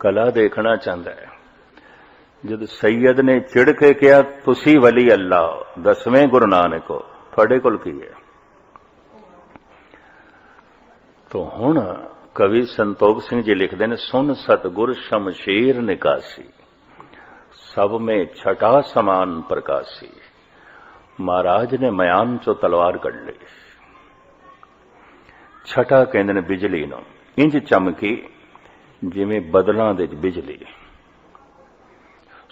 कला देखना चाहता है। जद सैयद ने चिड़ के कहा तुसी वली अल्लाह 10वें गुरु नानक हो, थोड़े कोल की है? तो हुण कवि संतोख सिंह जी लिखते हैं, सुन सतगुर शमशेर निकासी, सब में छठा समान प्रकाशी। महाराज ने मयान चो तलवार कढ़ ली। छठा कहते ने बिजली नूं, इंज चमकी जिवें बदलां दे बिजली।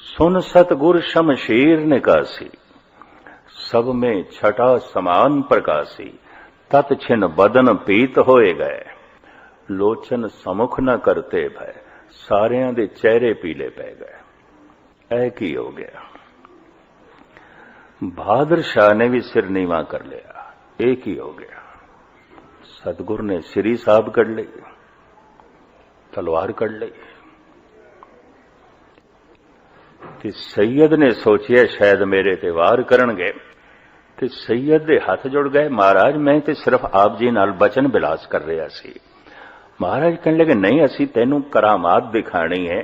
सुन सतगुर शमशेर निकासी, सब में छठा समान प्रकाशी। तत छिन बदन पीत होए गए, लोचन समुख न करते भय। सारियां दे चेहरे पीले पै गए। ऐ की हो गया? बहादुर शाह ने भी सिर नीवा कर लिया। एक ही हो गया। सतगुर ने श्री साहब कढ़ ली, तलवार कढ़ ली। ते सैयद ने सोचिया शायद मेरे ते वार करनगे, ते सैयद दे हाथ जुड़ गए। महाराज मैं ते सिर्फ आप जी नाल बचन बिलास कर रहा सी। महाराज कहने लगे नहीं, असी तेनू करामात दिखानी है,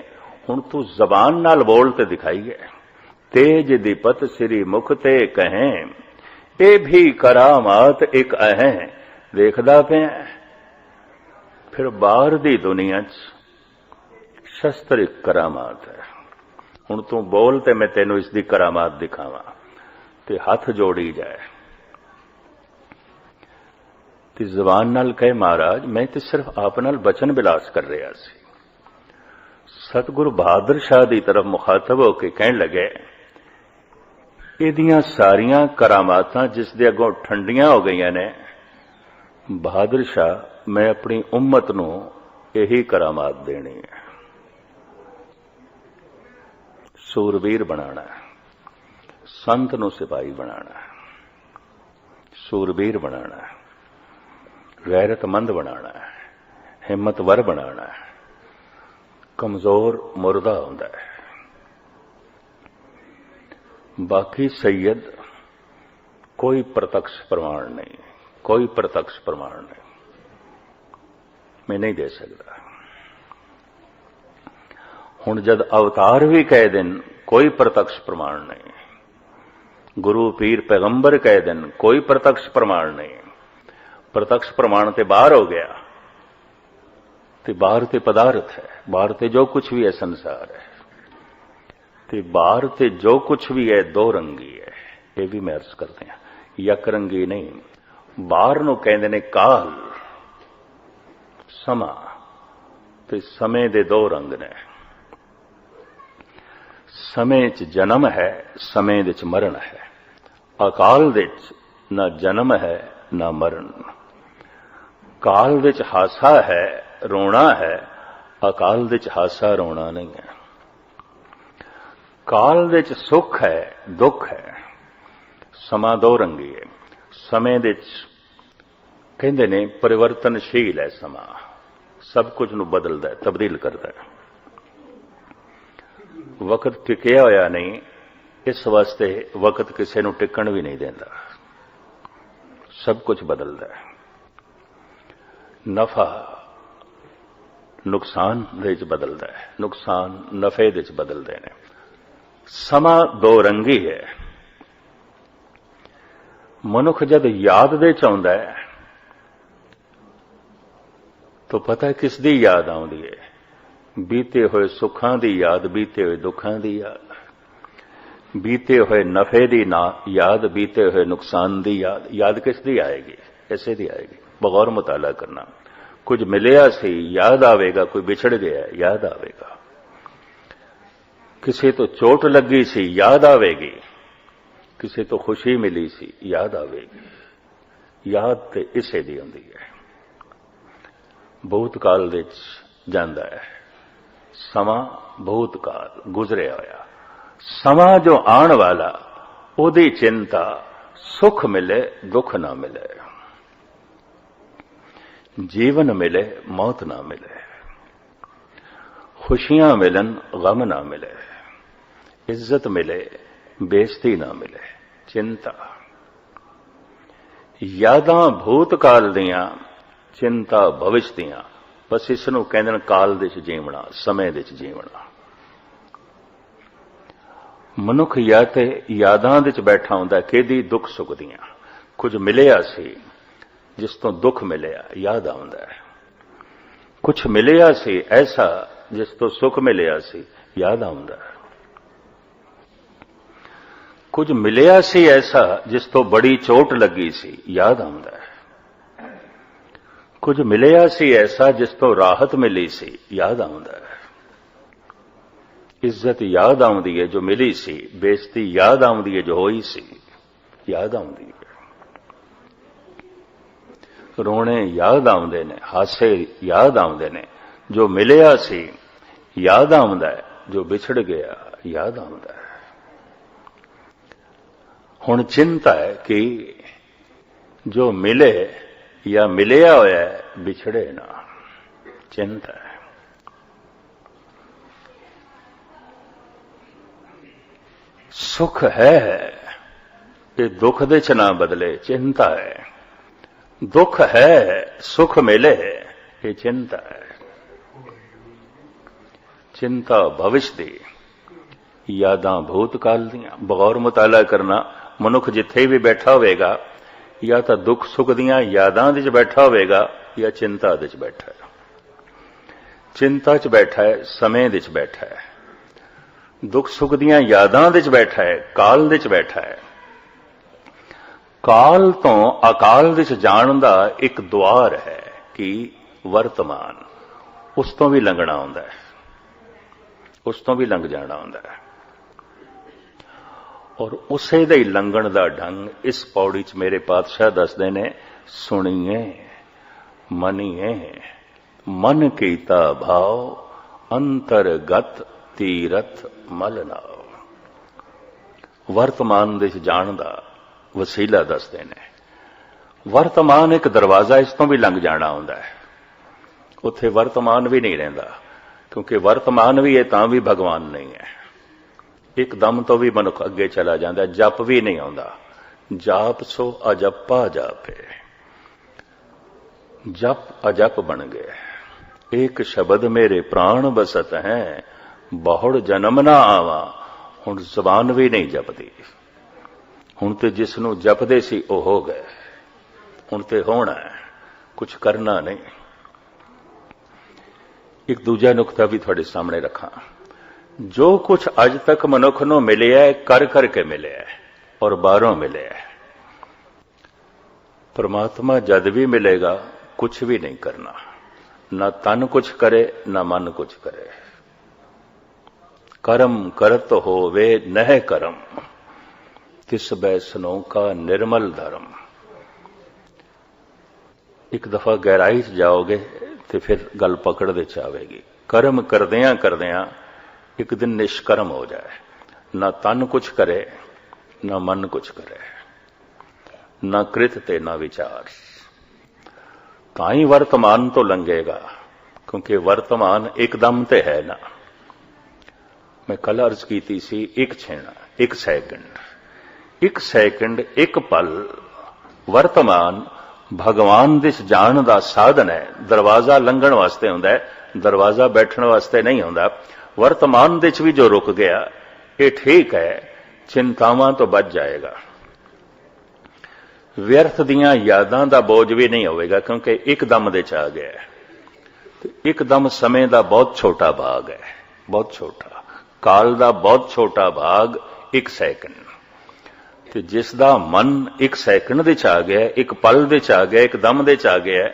हुण तू जबान नाल बोल ते दिखाईए। तेज दीपत श्री मुख ते कहें, ए भी करामात एक अहें। देखदा पे फिर बाहर दी दुनिया च शस्त्र एक करामात है। हुण तू बोल ते मैं तेनू इसदी करामात दिखावां। ते हाथ जोड़ी जाए ते जबान नाल कहे महाराज मैं ते सिर्फ आप नाल बचन बिलास कर रहा सी। सतगुरु बहादुर शाह की तरफ मुखातब होकर कहन लगे, इहदियां सारियां करामातां जिस दे अगों ठंडियां हो गई ने, बहादुर शाह मैं अपनी उम्मत नूं यही करामात देनी है। सूरवीर बनाना है, संत नूं सिपाही बनाना है, सूरवीर बनाना है, गैरतमंद बनाना है, हिम्मतवर बनाना है। कमजोर मुर्दा होंदा है। बाकी सैयद कोई प्रत्यक्ष प्रमाण नहीं, कोई प्रत्यक्ष प्रमाण नहीं, मैं नहीं दे सकता। हुण जद अवतार भी कह देन कोई प्रत्यक्ष प्रमाण नहीं, गुरु पीर पैगंबर कह देन कोई प्रत्यक्ष प्रमाण नहीं। प्रत्यक्ष प्रमाण ते बाहर हो गया, ते बाहर ते पदार्थ है, बाहर ते जो कुछ भी है संसार है, ते बाहर ते जो कुछ भी है दो रंगी है। ये भी मैं अर्ज करते हैं, यक रंगी नहीं। बाहर नूं कहंदे ने काल, समा, ते समय दे दो रंग ने। समय च जन्म है, समय दे च मरण है। अकाल दे च ना जन्म है ना मरण। काल दे च हासा है, रोना है, अकाल दे च हासा रोना नहीं है। काल दे च सुख है, दुख है। समा दो रंगी है। समय दे च कहंदे ने परिवर्तनशील है समा, सब कुछ नूं बदलदा है, तब्दील करदा है। वक्त टिकिया होया नहीं, इस वास्ते वक्त किसी नूं टिकण भी नहीं देंदा, सब कुछ बदलदा है। नफा नुकसान दे च बदलदा है, नुकसान नफे दे च बदलदे ने। समा दो रंगी है। मनुख जद याद दे च आउंदा है तो पता है किस दी याद आउंदी है? बीते हुए सुखां दी याद, बीते हुए दुखां दी याद, बीते हुए नफे दी ना याद, बीते हुए नुकसान दी याद। याद किस दी आएगी? कैसे दी आएगी? बगौर मुताला करना। कुछ मिलिया सी याद आवेगा, कोई बिछड़ गया याद आवेगा, किसी तो चोट लगी सी याद आवेगी, किसी तो खुशी मिली सी याद आवेगी। याद ते इसे दी हुंदी है। भूतकाल दे च जांदा है समा, भूतकाल गुजरिया होया। समा जो आने वाला ओदी चिंता, सुख मिले दुख ना मिले, जीवन मिले मौत ना मिले, खुशियां मिलन गम ना मिले, इज्जत मिले बेइज्जती ना मिले, चिंता। यादां भूतकाल दियां, चिंता भविष्य दियां, बस इसनूं कहंदे ने काल दे च जीवना, समय दे च जीवना। मनुख या ते यादां दे च बैठा हुंदा किहदी दुख सुख दियां। कुछ मिलिया सी जिस तो दुख मिलिया, याद आउंदा है। कुछ मिलिया सी ऐसा जिस तो सुख मिलिया सी, याद आउंदा है। कुछ मिलिया सी ऐसा जिस तो बड़ी चोट लगी सी, याद आउंदा है। कुछ मिलिया सी ऐसा जिस तो राहत मिली सी, याद आउंदा है। इज्जत याद आउंदी है जो मिली सी, बेइज्जती याद आउंदी है जो होई सी, याद आउंदी है। रोने याद आउंदे ने, हासे याद आउंदे ने, जो मिलिया सी याद आउंदा है, जो बिछड़ गया याद आउंदा है। हुण चिंता है कि जो मिले या मिलिया होया बिछड़े ना, चिंता है। सुख है कि दुख दे च ना बदले, चिंता है। दुख है सुख मिले, ये चिंता है। चिंता भविष्य दी, यादां भूतकाल दियां। बगौर मुताला करना, मनुख जिथे भी बैठा होवेगा या तो दुख सुख दियां यादां दे च बैठा होवेगा या चिंता दे च बैठा है। चिंता च बैठा है, समय दे च बैठा है। दुख सुख दियां यादां दे च बैठा है, काल दे च बैठा है। काल तो अकाल दे च जाण दा एक द्वार है कि वर्तमान, उस तो भी लंघना हुंदा है, उस तो भी लंघ जाना हुंदा है। और उसे दे लंघण दा ढंग इस पौड़ी च मेरे पातशाह दसदे ने, सुनिए मनिए मन कीता भाव, अंतरगत तीरथ मल नाव। वर्तमान दे जाण दा वसीला दसदे ने। वर्तमान एक दरवाजा, इस तो भी लंघ जाना हुंदा है। उत्थे वर्तमान भी नहीं रहिंदा, क्योंकि वर्तमान भी है तां भी भगवान नहीं है। एकदम तो भी मनुख अगे चला जाता, जप भी नहीं आउंदा। जाप सो अजप्पा जापे, जप अजप बन गए। एक शब्द मेरे प्राण बसत हैं, बहुड़ जन्म ना आवा। हुण जबान भी नहीं जपदी। हुण ते जिसनू जपदे सी ओ हो गए, हुण ते होना है, कुछ करना नहीं। एक दूजा नुकता भी थोड़े सामने रखा। जो कुछ अज तक मनुख नूं मिलिया है, कर करके मिलिया है और बाहरों मिलिया है। परमात्मा जद भी मिलेगा कुछ भी नहीं करना, ना तन कुछ करे ना मन कुछ करे। कर्म करत होवे नह करम, तिस बैसनों का निर्मल धर्म। एक दफा गहराई च जाओगे तो फिर गल पकड़ दे चावेगी। कर्म करदियां करदियां एक दिन निष्कर्म हो जाए, ना तन कुछ करे ना मन कुछ करे, ना कृत ते ना विचार। ताई वर्तमान तो लंघेगा, क्योंकि वर्तमान एकदम ते है ना। मैं कल अर्ज की सी, एक छेना, एक सैकंड, एक पल वर्तमान भगवान दिस जान दा साधन है। दरवाजा लंघण वास्ते हुंदा है, दरवाजा बैठण वास्ते नहीं हुंदा। वर्तमान दे च भी जो रुक गया ये ठीक है, चिंतावां तो बच जाएगा। व्यर्थ दियां यादां दा बोझ भी नहीं होवेगा, क्योंकि एकदम दे च आ गया है। तो एकदम समय दा बहुत छोटा भाग है, बहुत छोटा। काल दा बहुत छोटा भाग एक सैकंड। ते जिस दा मन एक सैकंड दे च आ गया, एक पल दे च आ गया, एक दम दे च आ गया,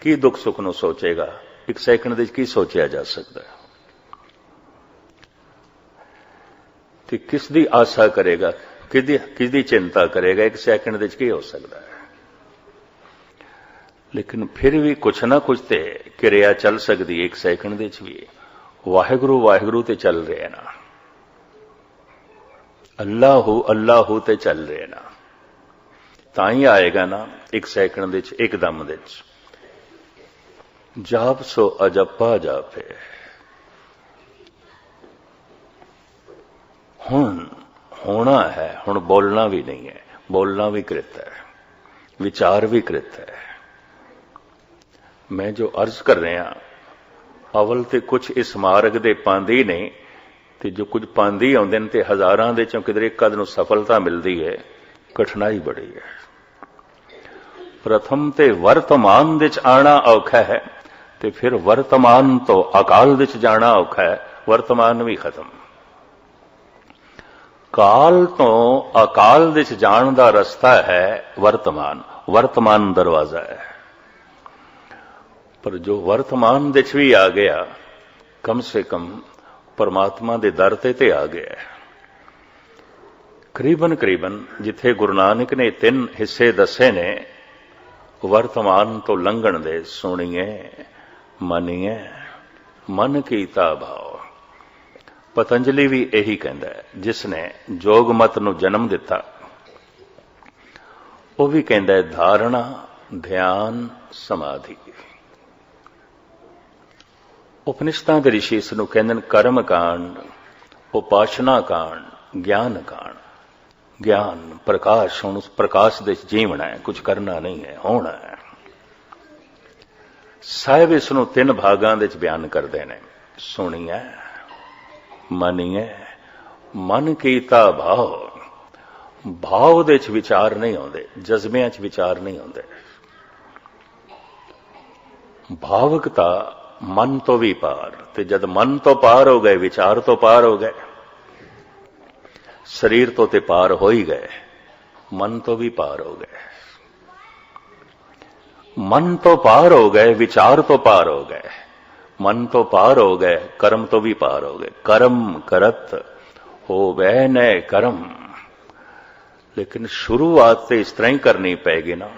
की दुख सुख नूं सोचेगा? एक सैकंड दे च की सोचा जा सकता है? ते किस दी आशा करेगा, किसदी चिंता करेगा? एक सैकंड दे च की हो सकता है? लेकिन फिर भी कुछ ना कुछ ते क्रिया चल सकती है। एक सैकंड दे च भी वाहिगुरु वाहिगुरु ते चल रहे हैं ना, अल्लाहू अल्लाहू ते चल रहे हैं ना, ताई आएगा ना एक सैकंड दे च, एक दम दे च। जाप सो अजप्पा जापे। हुण होना है, हुण बोलना भी नहीं है। बोलना भी कृत है, विचार भी कृत है। मैं जो अर्ज कर रहे हैं ਅਵਲ ਤੇ ਕੁਝ ਇਸ ਮਾਰਗ ਦੇ ਪਾਂਦੀ ਨਹੀਂ, ਤੇ ਜੋ ਕੁਝ ਪਾਂਦੀ ਆਉਂਦੇ ਨੇ ਤੇ ਹਜ਼ਾਰਾਂ ਦੇ ਚੋਂ ਕਿਧਰੇ ਇੱਕ ਅੱਧ ਨੂੰ ਸਫਲਤਾ ਮਿਲਦੀ ਹੈ, ਕਠਿਨਾਈ ਬੜੀ ਹੈ। ਪ੍ਰਥਮ ਤੇ ਵਰਤਮਾਨ ਵਿੱਚ ਆਣਾ ਔਖਾ ਹੈ, ਤੇ ਫਿਰ ਵਰਤਮਾਨ ਤੋਂ ਅਕਾਲ ਵਿੱਚ ਜਾਣਾ ਔਖਾ ਹੈ। ਵਰਤਮਾਨ ਵੀ ਖਤਮ, ਕਾਲ ਤੋਂ ਅਕਾਲ ਵਿੱਚ ਜਾਣ ਦਾ ਰਸਤਾ ਹੈ ਵਰਤਮਾਨ। ਵਰਤਮਾਨ ਦਰਵਾਜ਼ਾ ਹੈ, ਪਰ ਜੋ ਵਰਤਮਾਨ ਵਿੱਚ ਵੀ ਆ ਗਿਆ, ਕਮ ਸੇ ਕਮ ਪਰਮਾਤਮਾ ਦੇ ਦਰ ਤੇ ਆ ਗਿਆ। ਕਰੀਬਨ ਜਿੱਥੇ ਗੁਰੂ ਨਾਨਕ ਨੇ 3 ਹਿੱਸੇ ਦੱਸੇ ਨੇ ਵਰਤਮਾਨ ਤੋਂ ਲੰਘਣ ਦੇ, ਸੁਣੀਏ, ਮੰਨੀਏ, ਮਨ ਕੀਤਾ ਭਾਵ। ਪਤੰਜਲੀ ਵੀ ਇਹੀ ਕਹਿੰਦਾ ਹੈ, ਜਿਸ ਨੇ ਜੋਗ ਮਤ ਨੂੰ ਜਨਮ ਦਿੱਤਾ, ਉਹ ਵੀ ਕਹਿੰਦਾ ਹੈ ਧਾਰਣਾ, ਧਿਆਨ, ਸਮਾਧੀ। ਉਪਨਿਸ਼ਦਾਂ ਦੇ ਰਿਸ਼ੀ ਇਸ ਨੂੰ ਕਹਿੰਦੇ ਨੇ ਕਰਮ ਕਾਂਡ, ਉਪਾਸ਼ਨਾ ਕਾਂਡ, ਗਿਆਨ ਕਾਂਡ। ਗਿਆਨ ਪ੍ਰਕਾਸ਼, ਹੁਣ ਉਸ ਪ੍ਰਕਾਸ਼ ਦੇ ਜੀਵਣਾ ਹੈ, ਕੁਝ ਕਰਨਾ ਨਹੀਂ ਹੈ, ਹੋਣਾ ਹੈ। ਸਾਹਿਬ ਇਸ ਨੂੰ 3 ਭਾਗਾਂ ਵਿੱਚ ਬਿਆਨ ਕਰਦੇ ਨੇ, ਸੁਣੀਏ, ਮੰਨੀਏ, ਮਨ ਕੀਤਾ ਭਾਵ। ਭਾਵ ਦੇ ਵਿੱਚ ਵਿਚਾਰ ਨਹੀਂ ਆਉਂਦੇ, ਜਜ਼ਬਿਆਂ 'ਚ ਵਿਚਾਰ ਨਹੀਂ ਆਉਂਦੇ। ਭਾਵਕਤਾ ਮਨ ਤੋਂ ਵੀ ਪਾਰ, ਤੇ ਜਦ ਮਨ ਤੋਂ ਪਾਰ ਹੋ ਗਏ, ਵਿਚਾਰ ਤੋਂ ਪਾਰ ਹੋ ਗਏ, ਸਰੀਰ ਤੋਂ ਤੇ ਪਾਰ ਹੋ ਹੀ ਗਏ, ਮਨ ਤੋਂ ਵੀ ਪਾਰ ਹੋ ਗਏ। ਮਨ ਤੋਂ ਪਾਰ ਹੋ ਗਏ, ਵਿਚਾਰ ਤੋਂ ਪਾਰ ਹੋ ਗਏ, ਮਨ ਤੋਂ ਪਾਰ ਹੋ ਗਏ, ਕਰਮ ਤੋਂ ਵੀ ਪਾਰ ਹੋ ਗਏ। ਕਰਮ ਕਰਤ ਹੋਵੇ ਨੈ ਕਰਮ, ਲੇਕਿਨ ਸ਼ੁਰੂਆਤ ਤੇ ਇਸ ਤਰ੍ਹਾਂ ਹੀ ਕਰਨੀ ਪੈਗੀ ਨਾ।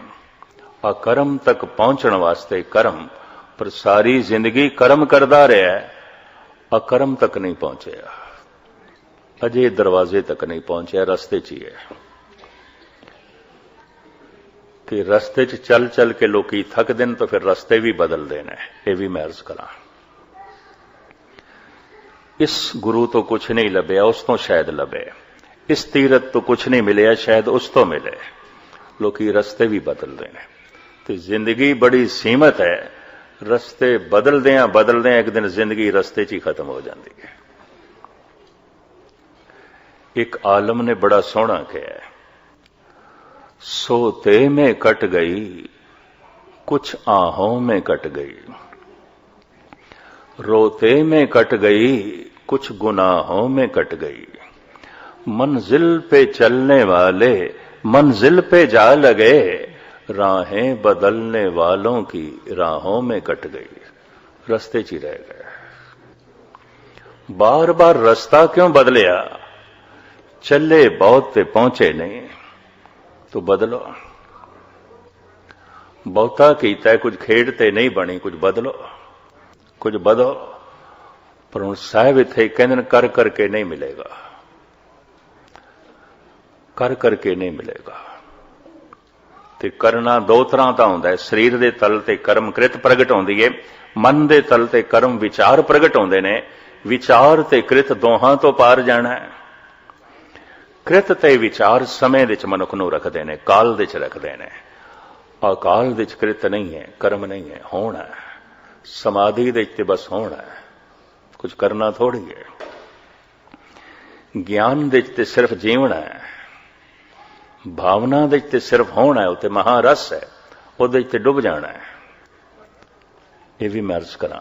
ਅਕਰਮ ਤੱਕ ਪਹੁੰਚਣ ਵਾਸਤੇ ਕਰਮ, ਪਰ ਸਾਰੀ ਜ਼ਿੰਦਗੀ ਕਰਮ ਕਰਦਾ ਰਿਹਾ, ਅਕਰਮ ਤੱਕ ਨਹੀਂ ਪਹੁੰਚਿਆ, ਅਜੇ ਦਰਵਾਜ਼ੇ ਤੱਕ ਨਹੀਂ ਪਹੁੰਚਿਆ, ਰਸਤੇ 'ਚ ਹੀ ਹੈ। ਤੇ ਰਸਤੇ 'ਚ ਚੱਲ ਕੇ ਲੋਕੀ ਥੱਕਦੇ ਨੇ, ਤਾਂ ਫਿਰ ਰਸਤੇ ਵੀ ਬਦਲਦੇ ਨੇ। ਇਹ ਵੀ ਮੈਂ ਅਰਜ਼ ਕਰਾਂ, ਇਸ ਗੁਰੂ ਤੋਂ ਕੁਝ ਨਹੀਂ ਲੱਭਿਆ, ਉਸ ਤੋਂ ਸ਼ਾਇਦ ਲੱਭੇ। ਇਸ ਤੀਰਥ ਤੋਂ ਕੁਝ ਨਹੀਂ ਮਿਲਿਆ, ਸ਼ਾਇਦ ਉਸ ਤੋਂ ਮਿਲੇ। ਲੋਕੀ ਰਸਤੇ ਵੀ ਬਦਲਦੇ ਨੇ, ਤੇ ਜ਼ਿੰਦਗੀ ਬੜੀ ਸੀਮਤ ਹੈ। ਰਸਤੇ ਬਦਲਦਿਆਂ ਇੱਕ ਦਿਨ ਜ਼ਿੰਦਗੀ ਰਸਤੇ 'ਚ ਹੀ ਖਤਮ ਹੋ ਜਾਂਦੀ ਹੈ। ਇੱਕ ਆਲਮ ਨੇ ਬੜਾ ਸੋਹਣਾ ਕਿਹਾ, सोते में कट गई, कुछ आहों में कट गई, रोते में कट गई, कुछ गुनाहों में कट गई, मंजिल पे चलने वाले मंजिल पे जा लगे, राहें बदलने वालों की राहों में कट गई। रस्ते च ही रह गए। बार बार रास्ता क्यों बदलिया? चले बहुत ते पहुंचे नहीं, तो बदलो। बहुता कीता है, कुछ खेड ते नहीं बनी, कुछ बदलो, कुछ बदो। पर हुण साहिब इत्थे कहंदे कर करके नहीं मिलेगा, कर करके नहीं मिलेगा। ते करना दो तरह का हुंदा है। शरीर दे तल ते कर्म कृत प्रगट होंदी है, मन दे तल ते कर्म विचार प्रगट होंदे ने। विचार ते कृत दोहां तो पार जाना है। कृत ते विचार समय विच मनुख नूं रखदे ने, काल विच रखदे ने। अकाल विच कृत नहीं है, कर्म नहीं है, होना है। समाधि दे ते बस होना है, कुछ करना थोड़ी है। ज्ञान दे ते सिर्फ जीवना है, भावना दे ते सिर्फ होना है, उत्ते महारस है, उहदे ते डुब जाना है। ये भी मैं अर्ज करा,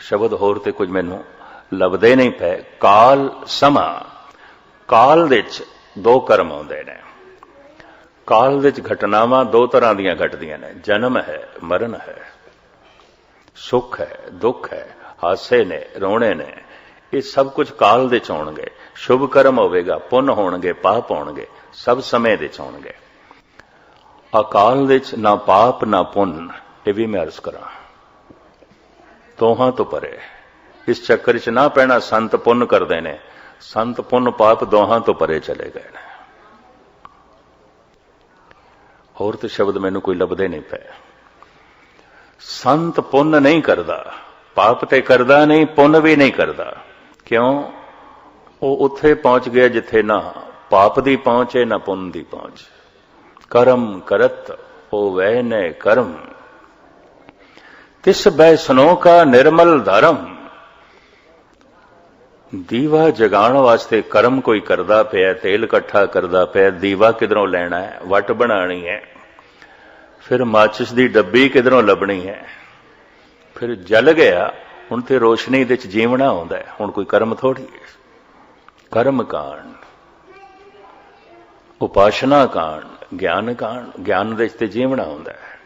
शब्द होर ते कुछ मैनू लभदे नहीं पे। काल समा, काल विच दो कर्म आउंदे ने। काल विच घटनावां दो तरह दीयां घटदियां ने, जन्म है, मरण है, सुख है, दुख है, हासे ने, रोने ने। ये सब कुछ काल दे होणगे। शुभ कर्म होवेगा, पुण्य होणगे, पाप होणगे, सब समय दे होणगे। अकाल विच ना पाप ना पुण्य, ये भी मैं अर्ज करा, दोहां तो परे। इस चक्कर च ना पैना संत पुण्य करते ने, संत पुण्य पाप दोहां तो परे चले गए ने। होर तो शब्द मैनू कोई लभदे नहीं पे। संत पुण्य नहीं करता, पाप ते करदा नहीं, पुण्य भी नहीं करता। क्यों? वो उत्थे पहुंच गया जिथे ना पाप दी पहुंच है ना पुण्य दी पहुंच। कर्म करत होवै न कर्म, तिस बैसनो का निर्मल धर्म। ਦੀਵਾ ਜਗਾਉਣ ਵਾਸਤੇ ਕਰਮ ਕੋਈ ਕਰਦਾ ਪਿਆ, ਤੇਲ ਇਕੱਠਾ ਕਰਦਾ ਪਿਆ, ਦੀਵਾ ਕਿਧਰੋਂ ਲੈਣਾ ਹੈ, ਵੱਟ ਬਣਾਣੀ ਹੈ, ਫਿਰ ਮਾਚਿਸ ਦੀ ਡੱਬੀ ਕਿਧਰੋਂ ਲੱਭਣੀ ਹੈ, ਫਿਰ ਜਲ ਗਿਆ, ਹੁਣ ਤੇ ਰੋਸ਼ਨੀ ਦੇ ਚ ਜੀਵਣਾ ਆਉਂਦਾ ਹੈ। ਹੁਣ ਕੋਈ ਕਰਮ ਥੋੜੀ ਹੈ। ਕਰਮ ਕਾਂਡ, ਉਪਾਸ਼ਨਾ ਕਾਂਡ, ਗਿਆਨ ਕਾਂਡ, ਗਿਆਨ ਦੇ ਤੇ ਜੀਵਣਾ ਆਉਂਦਾ ਹੈ।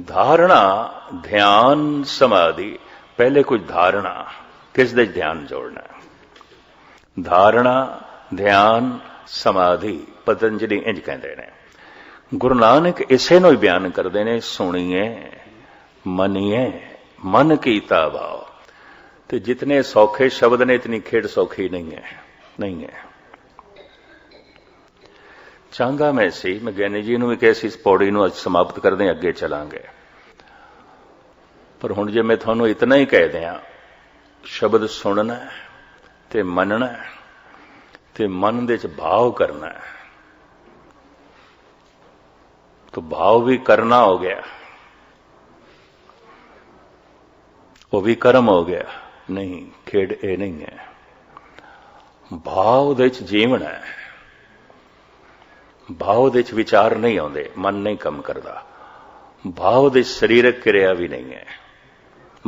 ਧਾਰਣਾ, ਧਿਆਨ, ਸਮਾਧੀ। ਪਹਿਲੇ ਕੁਝ ਧਾਰਣਾ, ਕਿਸ ਦੇ ਧਿਆਨ ਜੋੜਨਾ? ਧਾਰਣਾ, ਧਿਆਨ, ਸਮਾਧੀ। ਪਤੰਜਲੀ ਇੰਜ ਕਹਿੰਦੇ ਨੇ। ਗੁਰੂ ਨਾਨਕ ਇਸੇ ਨੂੰ ਹੀ ਬਿਆਨ ਕਰਦੇ ਨੇ, ਸੁਣੀਏ ਮਨੀਏ ਮਨ ਕੀਤਾ ਭਾਵ। ਤੇ ਜਿਤਨੇ ਸੌਖੇ ਸ਼ਬਦ ਨੇ ਇਤਨੀ ਖੇਡ ਸੌਖੀ ਨਹੀਂ ਹੈ, ਨਹੀਂ ਹੈ। ਚਾਹੁੰਦਾ ਮੈਂ ਸੀ, ਮੈਂ ਗਿਆਨੀ ਜੀ ਨੂੰ ਵੀ ਕਿਹਾ ਸੀ ਇਸ ਪੌੜੀ ਨੂੰ ਅੱਜ ਸਮਾਪਤ ਕਰਦੇ, ਅੱਗੇ ਚਲਾਂਗੇ। ਪਰ ਹੁਣ ਜੇ ਮੈਂ ਤੁਹਾਨੂੰ ਇਤਨਾ ਹੀ ਕਹਿ ਦਿਆਂ, ਸ਼ਬਦ ਸੁਣਨਾ ਤੇ ਮੰਨਣਾ ਤੇ ਮਨ ਦੇ ਚ ਭਾਵ ਕਰਨਾ, ਤਾਂ ਭਾਵ ਵੀ ਕਰਨਾ ਹੋ ਗਿਆ, ਉਹ ਵੀ ਕਰਮ ਹੋ ਗਿਆ। ਨਹੀਂ, ਖੇਡ ਇਹ ਨਹੀਂ ਹੈ। ਭਾਵ ਦੇ ਚ ਜੀਵਣਾ ਹੈ, ਭਾਵ ਦੇ ਚ ਵਿਚਾਰ ਨਹੀਂ ਆਉਂਦੇ, ਮਨ ਨਹੀਂ ਕੰਮ ਕਰਦਾ। ਭਾਵ ਦੇ ਸਰੀਰਕ ਕਿਰਿਆ ਵੀ ਨਹੀਂ ਹੈ,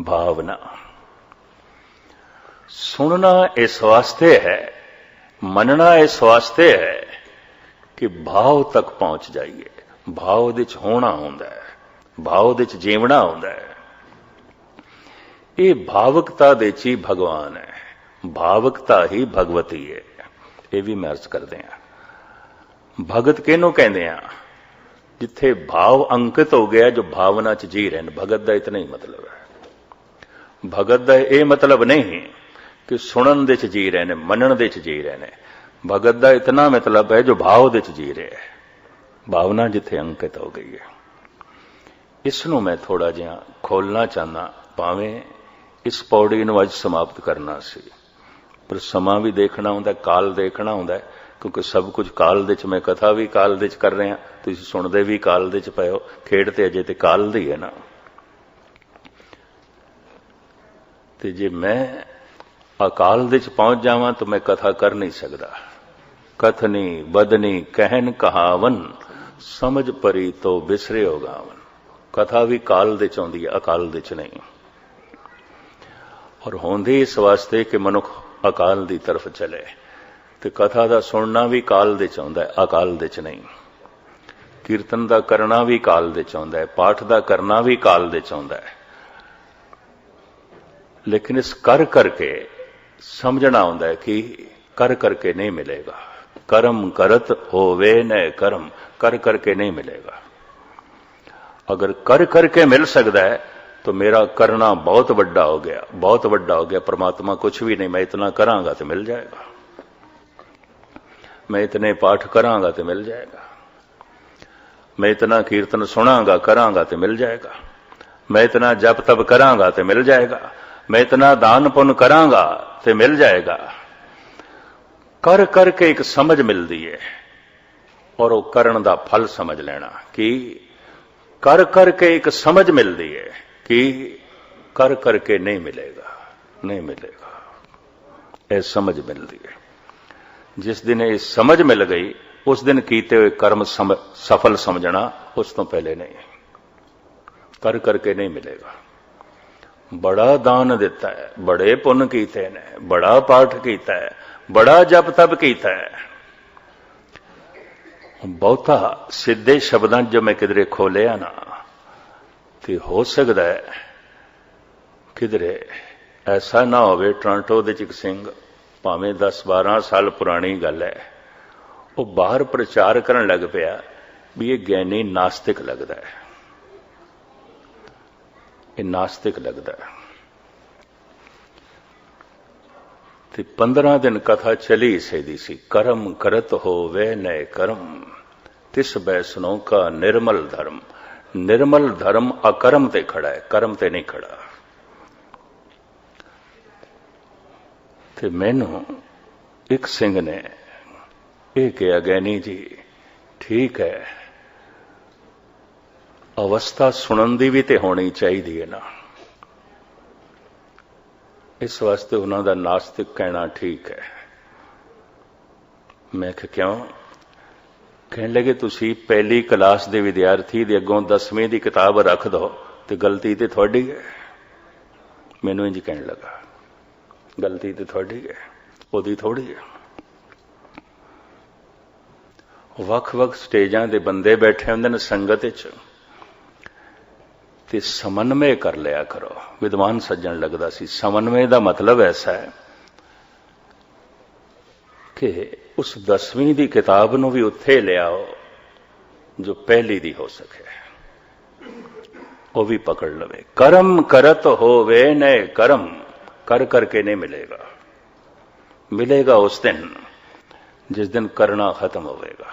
ਭਾਵਨਾ। ਸੁਣਨਾ ਇਸ ਵਾਸਤੇ ਹੈ, ਮੰਨਣਾ ਇਸ ਵਾਸਤੇ ਹੈ ਕਿ ਭਾਵ ਤੱਕ ਪਹੁੰਚ ਜਾਈਏ। ਭਾਵ ਦੇ ਚ ਹੋਣਾ ਹੁੰਦਾ ਹੈ, ਭਾਵ ਦੇ ਚ ਜੀਵਣਾ ਹੁੰਦਾ ਹੈ। ਇਹ ਭਾਵਕਤਾ ਦੇ ਚ ਹੀ ਭਗਵਾਨ ਹੈ, ਭਾਵਕਤਾ ਹੀ ਭਗਵਤੀ ਹੈ। ਇਹ ਵੀ ਮੈਂ ਅਰਜ਼ ਕਰਦੇ ਹਾਂ। ਭਗਤ ਕਿਹਨੂੰ ਕਹਿੰਦੇ ਆ? ਜਿੱਥੇ ਭਾਵ ਅੰਕਿਤ ਹੋ ਗਿਆ, ਜੋ ਭਾਵਨਾ ਚ ਜੀ ਰਹੇ ਨੇ। ਭਗਤ ਦਾ ਇਤਨਾ ਹੀ ਮਤਲਬ ਹੈ। ਭਗਤ ਦਾ ਇਹ ਮਤਲਬ ਨਹੀਂ ਕਿ ਸੁਣਨ ਦੇ ਚ ਜੀ ਰਹੇ ਨੇ, ਮੰਨਣ ਦੇ ਚ ਜੀ ਰਹੇ ਨੇ। ਭਗਤ ਦਾ ਇਤਨਾ ਮਤਲਬ ਹੈ ਜੋ ਭਾਵ ਦੇ ਚ ਜੀ ਰਿਹਾ ਹੈ, ਭਾਵਨਾ ਜਿੱਥੇ ਅੰਕਿਤ ਹੋ ਗਈ ਹੈ। ਇਸ ਨੂੰ ਮੈਂ ਥੋੜਾ ਜਿਹਾ ਖੋਲਣਾ ਚਾਹੁੰਦਾ। ਭਾਵੇਂ ਇਸ ਪੌੜੀ ਨੂੰ ਅੱਜ ਸਮਾਪਤ ਕਰਨਾ ਸੀ, ਪਰ ਸਮਾਂ ਵੀ ਦੇਖਣਾ ਹੁੰਦਾ, ਕਾਲ ਦੇਖਣਾ ਹੁੰਦਾ, ਕਿਉਂਕਿ ਸਭ ਕੁਝ ਕਾਲ ਦੇ ਚ। ਮੈਂ ਕਥਾ ਵੀ ਕਾਲ ਦੇ ਚ ਕਰ ਰਿਹਾ, ਤੁਸੀਂ ਸੁਣਦੇ ਵੀ ਕਾਲ ਦੇ ਚ ਪਏ ਹੋ। ਖੇਡ ਤੇ ਅਜੇ ਤੇ ਕਾਲ ਦੀ ਹੈ ਨਾ। ਤੇ ਜੇ ਮੈਂ ਅਕਾਲ ਦੇ ਚ ਪਹੁੰਚ ਜਾਵਾਂ ਤਾਂ ਮੈਂ ਕਥਾ ਕਰ ਨਹੀਂ ਸਕਦਾ। ਕਥਨੀ ਬਦਨੀ ਕਹਿਨ ਕਹਾਵਨ, ਸਮਝ ਪਰੀ ਤੋਂ ਬਿਸਰੇ ਹੋ ਗਾਵਨ। ਕਥਾ ਵੀ ਕਾਲ ਦੇ ਚ ਆਉਂਦੀ ਹੈ, ਅਕਾਲ ਦੇ ਚ ਨਹੀਂ। ਔਰ ਹੁੰਦੀ ਇਸ ਵਾਸਤੇ ਕਿ ਮਨੁੱਖ ਅਕਾਲ ਦੀ ਤਰਫ ਚਲੇ। ਤੇ ਕਥਾ ਦਾ ਸੁਣਨਾ ਵੀ ਕਾਲ ਦੇ ਚ ਆਉਂਦਾ ਹੈ, ਅਕਾਲ ਦੇ ਚ ਨਹੀਂ। ਕੀਰਤਨ ਦਾ ਕਰਨਾ ਵੀ ਕਾਲ ਦੇ ਚ ਆਉਂਦਾ ਹੈ, ਪਾਠ ਦਾ ਕਰਨਾ ਵੀ ਕਾਲ ਦੇ ਚ ਆਉਂਦਾ ਹੈ। ਲੇਕਿਨ ਇਸ ਕਰ ਕਰਕੇ ਸਮਝਣਾ ਆਉਂਦਾ ਹੈ ਕਿ ਕਰ ਕਰਕੇ ਨਹੀਂ ਮਿਲੇਗਾ। ਕਰਮ ਕਰਤ ਹੋਵੇ ਨ ਕਰਮ, ਕਰ ਕਰਕੇ ਨਹੀਂ ਮਿਲੇਗਾ। ਅਗਰ ਕਰ ਕਰਕੇ ਮਿਲ ਸਕਦਾ ਹੈ तो मेरा करना बहुत बड़ा हो गया, बहुत बड़ा हो गया। परमात्मा कुछ भी नहीं, मैं इतना करांगा तो मिल जाएगा, मैं इतने पाठ करांगा तो मिल जाएगा, मैं इतना कीर्तन सुनांगा करांगा तो मिल जाएगा, मैं इतना जप तप करांगा तो मिल जाएगा, मैं इतना दान पुण्य करांगा तो मिल जाएगा। कर करके एक समझ मिलती है और वो करन दा फल समझ लेना कि कर करके एक समझ मिलती है कि कर करके नहीं मिलेगा, नहीं मिलेगा। ये समझ मिलती है। जिस दिन ये समझ मिल गई उस दिन कीते हुए कर्म सफल समझना, उस तो पहले नहीं। कर करके नहीं मिलेगा। बड़ा दान दिता है, बड़े पुण्य कीते ने, बड़ा पाठ कीता है, बड़ा जप तप कीता है। बहुता सीधे शब्दां जो मैं किधरे खोलिया ना, तो हो सकता है किधरे ऐसा ना हो। टोरंटो दे एक सिंह, भावें 10-12 साल पुरानी गल है, वो बाहर प्रचार करन लग पिया भी ये ज्ञानी नास्तिक लगता है, ये नास्तिक लगता है। ते 15 दिन कथा चली सही सी। कर्म करत हो वे नए कर्म, तिस बैसनों का निर्मल धर्म। निर्मल धर्म अकर्म ते खड़ा है, कर्म ते नहीं खड़ा। ते मैनू एक सिंह ने यह कहा, ज्ञानी जी ठीक है, अवस्था सुनन दी भी ते होनी चाहिए है ना। इस वास्ते उन्हों का नास्तिक कहना ठीक है। मैं क्यों? कहने लगे तुसी पहली क्लास के विद्यार्थी दे अगों 10वीं की किताब रख दो तो गलती तो थोड़ी है। मैनू इंज कहने लगा, गलती तो थोड़ी है, ओदी थोड़ी है। वख-वख स्टेजां दे बंदे बैठे होंदे ने संगत च, ते समन्वय कर लिया करो। विद्वान सज्जन लगता सी। समन्वय का मतलब ऐसा है कि उस 10वीं की किताब नूं भी उत्थे ले आओ जो पहली दी हो सके, वो भी पकड़ लवे। कर्म करत होवे न कर्म, कर करके नहीं मिलेगा। मिलेगा उस दिन जिस दिन करना खत्म होवेगा।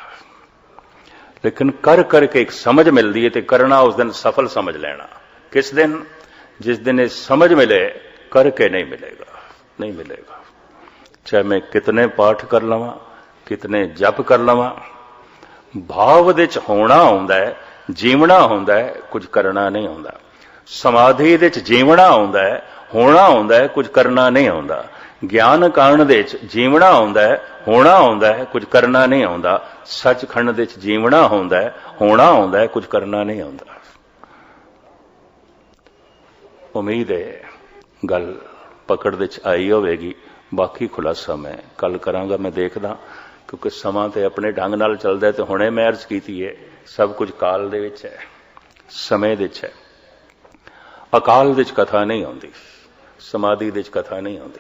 लेकिन कर करके एक समझ मिलती है तो करना उस दिन सफल समझ लेना। किस दिन? जिस दिन ये समझ मिले, करके नहीं मिलेगा, नहीं मिलेगा। चाहे मैं कितने पाठ कर लवां, कितने जप कर लवां, भाव दे च होना होंदा है, जीवना होंदा है, कुछ करना नहीं होंदा। समाधि दे च जीवना होंदा है, होना होंदा है, कुछ करना नहीं होंदा। ज्ञान कांड दे च जीवना होंदा है, होना होंदा है, कुछ करना नहीं होंदा। सचखंड दे च जीवना होंदा है, होना होंदा है, कुछ करना नहीं होंदा। उम्मीद है गल पकड़ दे च आई होवेगी। बाकी खुलासा मैं कल करांगा। मैं देखदा क्योंकि समा ते अपने ढंग नाल चलदा है, तो हुणे मैं अर्ज कीती है सब कुछ काल दे विच है, समय दे विच है। अकाल दे विच कथा नहीं आउंदी, समाधि दे विच कथा नहीं आउंदी,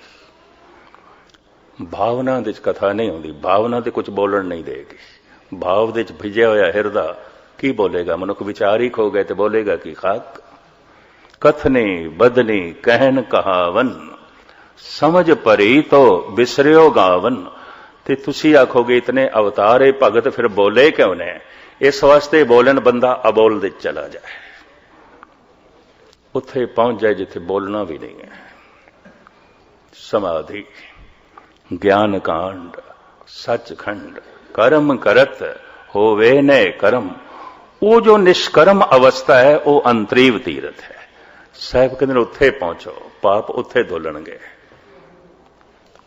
भावना दे विच कथा नहीं आउंदी। भावना ते कुछ बोलण नहीं देगी। भाव दे विच भिजया होया हिरदा की बोलेगा? मनुख विचार ही खो गए तो बोलेगा कि खाक। कथनी बदनी कहन कहावन, समझ परी तो बिसरियो गावन। ते तुसी आखोगे इतने अवतारे भगत फिर बोले क्यों ने? इस वास्ते बोलन बंदा अबोल दे चला जाए, उत्थे पहुंच जाए जिथे बोलना भी नहीं है। समाधि, ज्ञान कांड, सचखंड, कर्म करत होवे न कर्म, वो जो निष्कर्म अवस्था है वो अंतरीव तीरथ है। साहब कहते उत्थे पहुंचो, पाप उत्थे धुलणगे,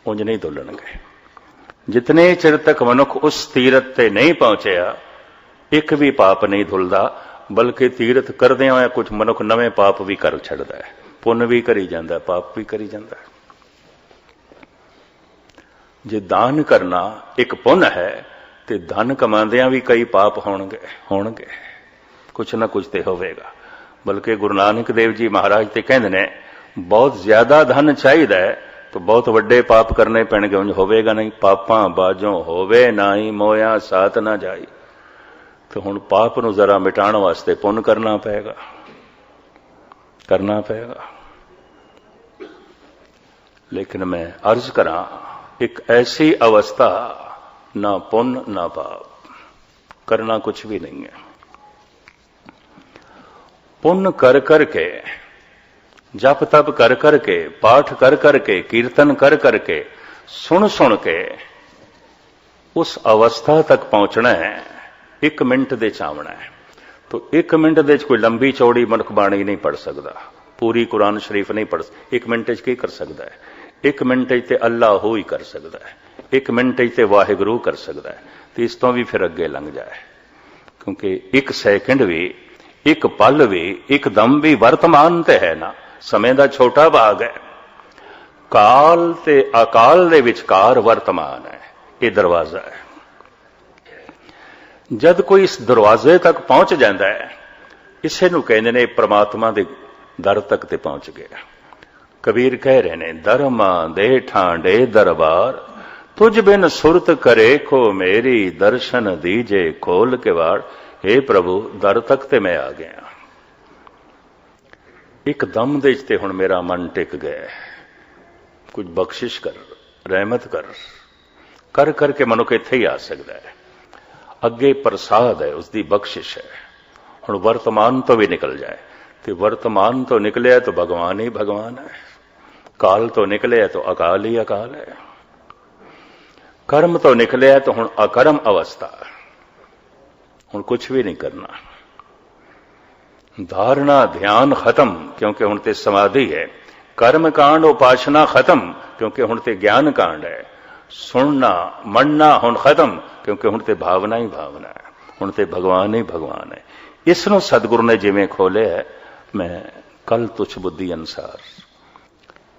उंज नहीं धुलणगे। जितने चिर तक मनुख उस तीरथ ते नहीं पहुंचया, एक भी पाप नहीं धुलदा। बल्कि तीरथ करदियां होया कुछ मनुख नवे पाप भी कर छड़दा है, पुण्य भी करी जांदा, पाप भी करी जांदा। जे दान करना एक पुण्य है तो धन कमांदियां भी कई पाप होणगे, कुछ ना कुछ तो होवेगा। बल्कि गुरु नानक देव जी महाराज ते कहंदे ने बहुत ज्यादा धन चाहिदा है तो बहुत वड्डे पाप करने पैणगे, उंज होवेगा नहीं। पापां बाजों होवे नाई, मोया साथ ना जाई। तो हुण पाप नूं जरा मिटाण वास्ते पुण्य करना पेगा, करना पेगा। लेकिन मैं अर्ज करां, एक ऐसी अवस्था ना पुण्य ना पाप, करना कुछ भी नहीं है। पुण्य कर करके, जप तप कर करके, पाठ कर करके, कीर्तन कर करके, सुन सुन के उस अवस्था तक पहुंचना है। 1 मिनट दे चावना है। तो 1 मिनट दे कोई लंबी चौड़ी मनुख बाणी नहीं पढ़ सकता, पूरी कुरान शरीफ नहीं पढ़। 1 मिनट की कर सकता है? 1 मिनट ते अल्लाह हो ही कर सकता है, 1 मिनट ते वाहिगुरू कर सकता है। तो इस तो भी फिर अगे लंघ जाए, क्योंकि 1 सैकंड भी, 1 पल भी, 1 दम भी वर्तमान ते है ना। समय का छोटा भाग है। काल ते अकाल दे विचकार वर्तमान है, ये दरवाजा है। जद कोई इस दरवाजे तक पहुंच जाता है, इसे नूं कहंदे ने परमात्मा दे दर तक ते पहुंच गया। कबीर कह रहे ने, दरमा दे ठांडे दरबार, तुझ बिन सुरत करे को मेरी, दर्शन दीजे खोल के वाड़। हे प्रभु, दर तक ते मैं आ गया। एक दम दे ते हुण मेरा मन टिक गया। कुछ बख्शिश कर, रहमत कर करके मनुख इत्थे ही आ सकता है। अगे प्रसाद है, उसकी बख्शिश है। हुण वर्तमान तो भी निकल जाए, तो वर्तमान तो निकले तो भगवान ही भगवान है। काल तो निकले तो अकाल ही अकाल है। कर्म तो निकले तो हुण अकर्म अवस्था, हुण कुछ भी नहीं करना। धारणा ध्यान खत्म, क्योंकि हुण ते समाधि है। कर्म कांड उपासना खत्म क्योंकि हुण ते ज्ञान कांड है। सुनना मनना हुण खत्म क्योंकि हुण ते भावना ही भावना है, हुण ते भगवान ही भगवान है। इसनों सतगुरु ने जिवें खोलिया है, मैं कल तुच्छ बुद्धि अनुसार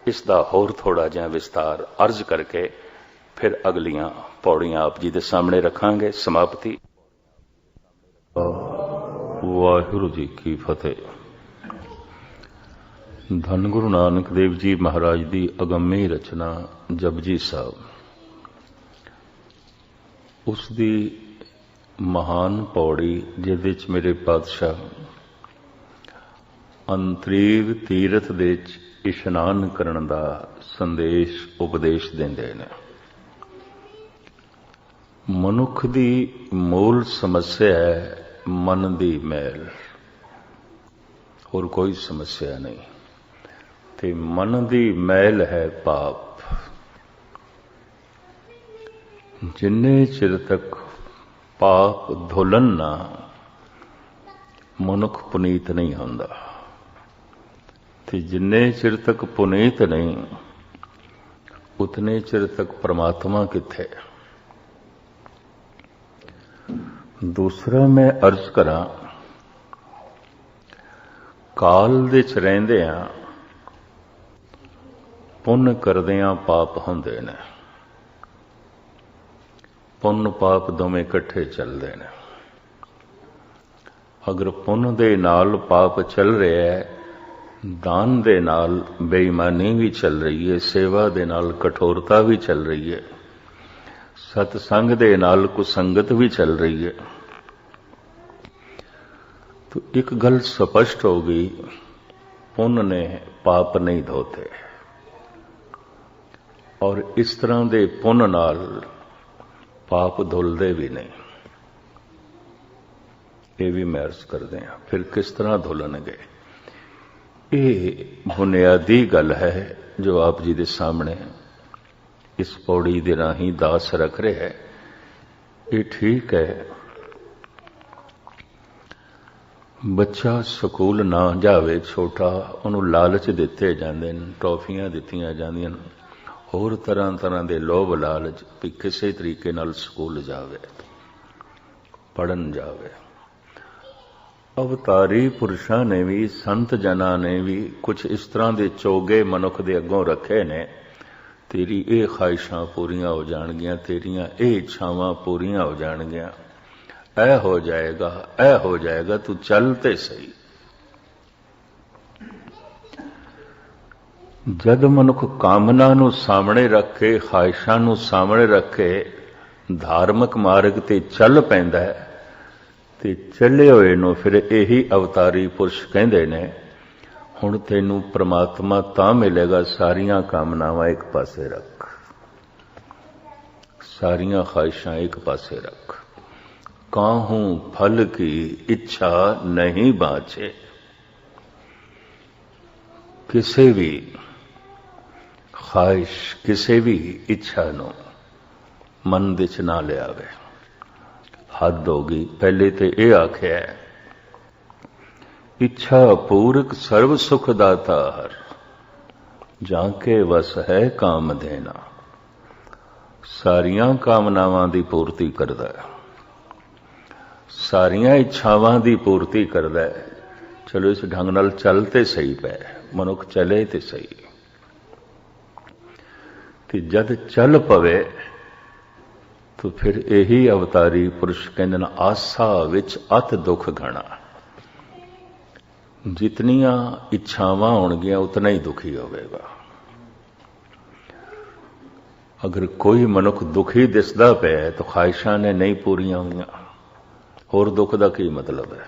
इसका होर थोड़ा जिहा विस्तार अर्ज करके फिर अगलियां पौड़ियां आप जी के सामने रखांगे। समाप्ति। वाहिगुरू जी की फतेह। धन गुरु नानक देव जी महाराज की अगम्मी रचना जपजी साहब, उसकी महान पौड़ी जिहदे च मेरे पातशाह अंतरीव तीरथ दे इशनान करन दा संदेश उपदेश देंदे ने। मनुख दी मूल समस्या है मन दी मैल, और कोई समस्या नहीं। ते मन दी मैल है पाप। जिन्ने चिर तक पाप धुलन ना मनुख पुनीत नहीं होंदा, ते जिन्ने चिर तक पुनीत नहीं उतने चिर तक परमात्मा किथे। दूसरा मैं अर्ज करा, काल दे च रहिंदियां पुण्य करदियां पाप हुंदे ने। पुण्य पाप दोवें इकट्ठे चलते हैं। अगर पुण्य दे नाल पाप चल रहा है, दान दे नाल बेईमानी भी चल रही है, सेवा दे नाल कठोरता भी चल रही है, सतसंग दे नाल कुसंगत भी चल रही है, तो एक गल स्पष्ट हो गई, पुण्य ने पाप नहीं धोते। और इस तरह दे पुण्य नाल पाप धुलदे भी नहीं। ये भी मैं अर्ज करते हैं। फिर किस तरह धुलणगे, ये बुनियादी गल है जो आप जी के सामने इस पौड़ी दे राही दास रख रहे है। ये ठीक है, बच्चा स्कूल ना जावे छोटा, उन्होंने लालच दिते जाते हैं, टॉफियां दित्तियां जांदियां, होर तरह तरह के लोभ लालच भी किसी तरीके नाल स्कूल जावे, पढ़न जावे। अवतारी पुरुषों ने भी, संत जना ने भी कुछ इस तरह के चोगे मनुख दे अगों रखे ने, तेरी ये ख्वाहिशां पूरियां हो जाणगियां, तेरियां ये इच्छावां पूरियां हो जाणगियां, ऐ हो जाएगा, ऐ हो जाएगा, तू चलते सही। जद मनुख कामना नू सामने रख के, ख्वाहिशां नू सामने रख के धार्मिक मार्ग ते चल पैंदा है, ते चले होए नू फिर यही अवतारी पुरुष कहंदे ने, हुण तैनू परमात्मा तां मिलेगा, सारियां कामनावां एक पासे रख, सारियां ख्वाहिशां एक पासे रख। काहूं फल की इच्छा नहीं बाँचे। किसी भी ख्वाहिश, किसी भी इच्छा नो मन दे च ना लियावे, हद होगी। पहले तो यह आख्या है, इच्छा पूरक सर्व सुख दाता हर, जाके वस है काम देना। सारियां कामनावां दी पूर्ति करदा है, सारियां इच्छावां दी पूर्ति करदा है। चलो इस ढंग नाल चलते सही पै, मनुख चले ते सही। कि जद चल पवे तो फिर यही अवतारी पुरुष कहते हैं, आसा विच अत दुख घना। जितनियां इच्छावां होणगियां उतना ही दुखी होवेगा। अगर कोई मनुख दुखी दिसदा पे तो ख्वाहिशां ने नहीं पूरियां हुईयां, होर दुख दा की मतलब है?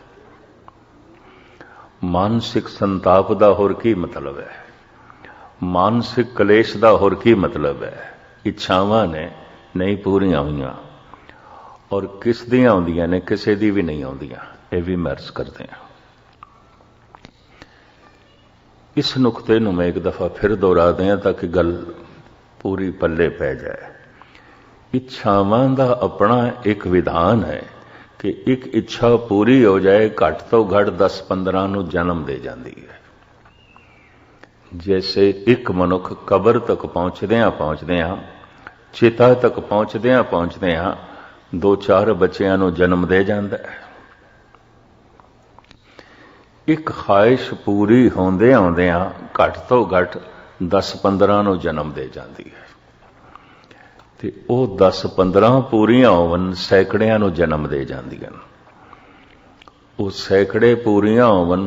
मानसिक संताप दा होर की मतलब है? मानसिक कलेश दा होर की मतलब है? इच्छावां ने नहीं पूरियां हुईयां, और किस दियां आउंदियां ने, किसी दी भी नहीं आउंदियां। ये भी मैं अर्ज करते हैं। इस नुकते नूं मैं एक दफा फिर दोहरा दें ताकि गल पूरी पल्ले पै जाए। इच्छावां दा अपना एक विधान है कि एक इच्छा पूरी हो जाए, घट तो घट 10-15 नूं जन्म दे जाती है। जैसे एक मनुख कबर तक पहुंचदिਆਂ चिता तक पहुंचदिਆਂ 2-4 ਬੱਚਿਆਂ ਨੂੰ जन्म दे ਜਾਂਦਾ है। एक ख्वाहिश पूरी होंदिਆਂ घट तो घट 10-15 ਨੂੰ जन्म दे जाती है ਤੇ ਉਹ 10-15 ਪੂਰੀਆਂ ਹੋਵਨ ਸੈਂਕੜਿਆਂ ਨੂੰ ਜਨਮ ਦੇ ਜਾਂਦੀਆਂ। ਉਹ ਸੈਂਕੜੇ ਪੂਰੀਆਂ ਹੋਵਨ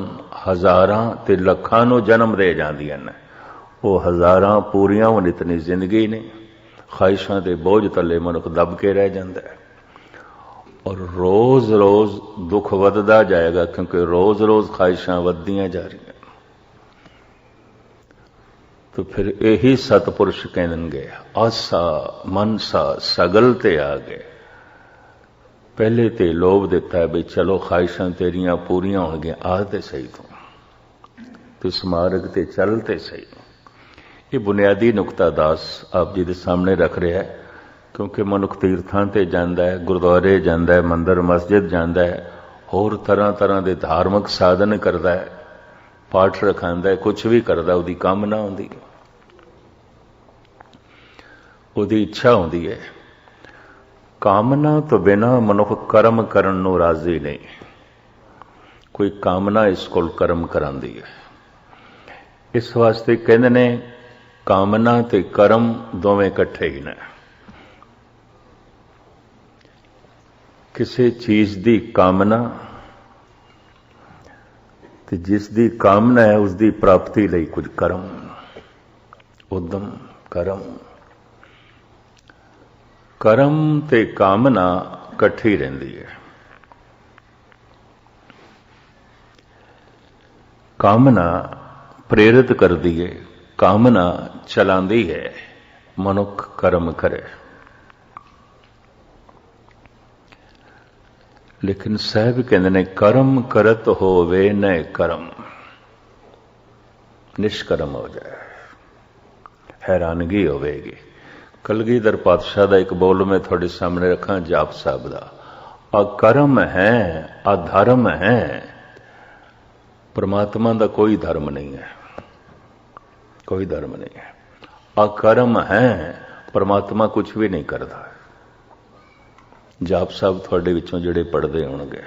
ਹਜ਼ਾਰਾਂ ਤੇ ਲੱਖਾਂ ਨੂੰ ਜਨਮ ਦੇ ਜਾਂਦੀਆਂ ਨੇ। ਉਹ ਹਜ਼ਾਰਾਂ ਪੂਰੀਆਂ ਹੋਣ ਇਤਨੀ ਜ਼ਿੰਦਗੀ ਨੇ ख्वाहिशां ਦੇ ਬੋਝ ਥੱਲੇ ਮਨੁੱਖ ਦਬ ਕੇ ਰਹਿ ਜਾਂਦਾ ਹੈ। ਔਰ ਰੋਜ਼-ਰੋਜ਼ ਦੁੱਖ ਵੱਧਦਾ ਜਾਏਗਾ ਕਿਉਂਕਿ ਰੋਜ਼-ਰੋਜ਼ ख्वाहिशां ਵੱਧਦੀਆਂ ਜਾ ਰਹੀਆਂ। तो फिर यही सतपुरुष कहेंगे आसा मनसा सगल ते आ गए। पहले ते लोभ दिता है भी चलो ख्वाहिशां तेरियां पूरियां होणगियां आ ते सही तू इस मार्ग ते चल ते सही। ये बुनियादी नुकता दास आप जी दे सामने रख रहा है क्योंकि मनुख तीर्थां ते जांदा है, गुरुद्वारे जांदा है, मंदिर मस्जिद जांदा है, होर तरह तरह के धार्मिक साधन करता है, पाठ रखांदा है, कुछ भी करता उसकी कामना होंदी है, ਉਹਦੀ ਇੱਛਾ ਹੁੰਦੀ ਹੈ। ਕਾਮਨਾ ਤੋਂ ਬਿਨਾ ਮਨੁੱਖ ਕਰਮ ਕਰਨ ਨੂੰ ਰਾਜ਼ੀ ਨਹੀਂ। ਕੋਈ ਕਾਮਨਾ ਇਸ ਕੋਲ ਕਰਮ ਕਰਾਂਦੀ ਹੈ। ਇਸ ਵਾਸਤੇ ਕਹਿੰਦੇ ਨੇ ਕਾਮਨਾ ਤੇ ਕਰਮ ਦੋਵੇਂ ਇਕੱਠੇ ਹੀ ਨੇ। ਕਿਸੇ ਚੀਜ਼ ਦੀ ਕਾਮਨਾ ਤੇ ਜਿਸ ਦੀ ਕਾਮਨਾ ਹੈ ਉਸ ਦੀ ਪ੍ਰਾਪਤੀ ਲਈ ਕੁਝ ਕਰਮ, ਉਦਮ, ਕਰਮ। ਕਰਮ ਤੇ ਕਾਮਨਾ ਇਕੱਠੀ ਰਹਿੰਦੀ ਹੈ। ਕਾਮਨਾ ਪ੍ਰੇਰਿਤ ਕਰਦੀ ਹੈ, ਕਾਮਨਾ ਚਲਾਉਂਦੀ ਹੈ, ਮਨੁੱਖ ਕਰਮ ਕਰੇ। ਲੇਕਿਨ ਸਾਹਿਬ ਕਹਿੰਦੇ ਨੇ ਕਰਮ ਕਰਤ ਹੋਵੇ ਨ ਕਰਮ, ਨਿਸ਼ਕਰਮ ਹੋ ਜਾਏ, हैरानगी होवेगी। कलगीधर पातशाह का एक बोल मैं थोड़े सामने रखा जाप साहब का, अकर्म है अधर्म है, परमात्मा का कोई धर्म नहीं है, कोई धर्म नहीं है। अकर्म है, परमात्मा कुछ भी नहीं करता। जाप साहब थोड़े विचों जिहड़े पढ़ते होणगे,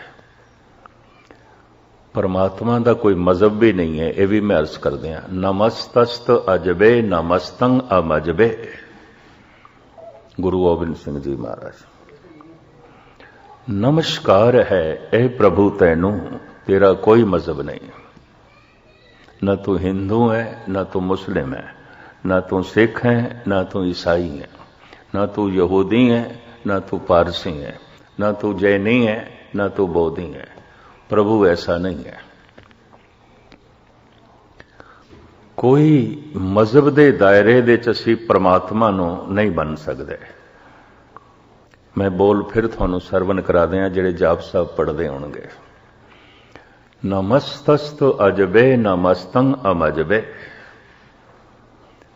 परमात्मा का कोई मजहब भी नहीं है, यह भी मैं अर्ज कर दिया। नमस्तस्त अजबे नमस्तंग अमजबे, गुरु गोबिंद सिंह जी महाराज। नमस्कार है ए प्रभु तैनू, तेरा कोई मजहब नहीं, न तू हिंदू है न तू मुस्लिम है, न तू सिख है न तू ईसाई है, न तू यहूदी है न तू पारसी है, न तू जैनी है न तू बौद्धी है। प्रभु ऐसा नहीं है। कोई मजहब के दायरे दे असीं परमात्मा नूं नहीं बन सकते। मैं बोल फिर तुहानूं सरवण करा दियां जिहड़े जाप साहब पढ़ते होणगे। नमस्तस्त अजबे नमस्तंग अमजबे,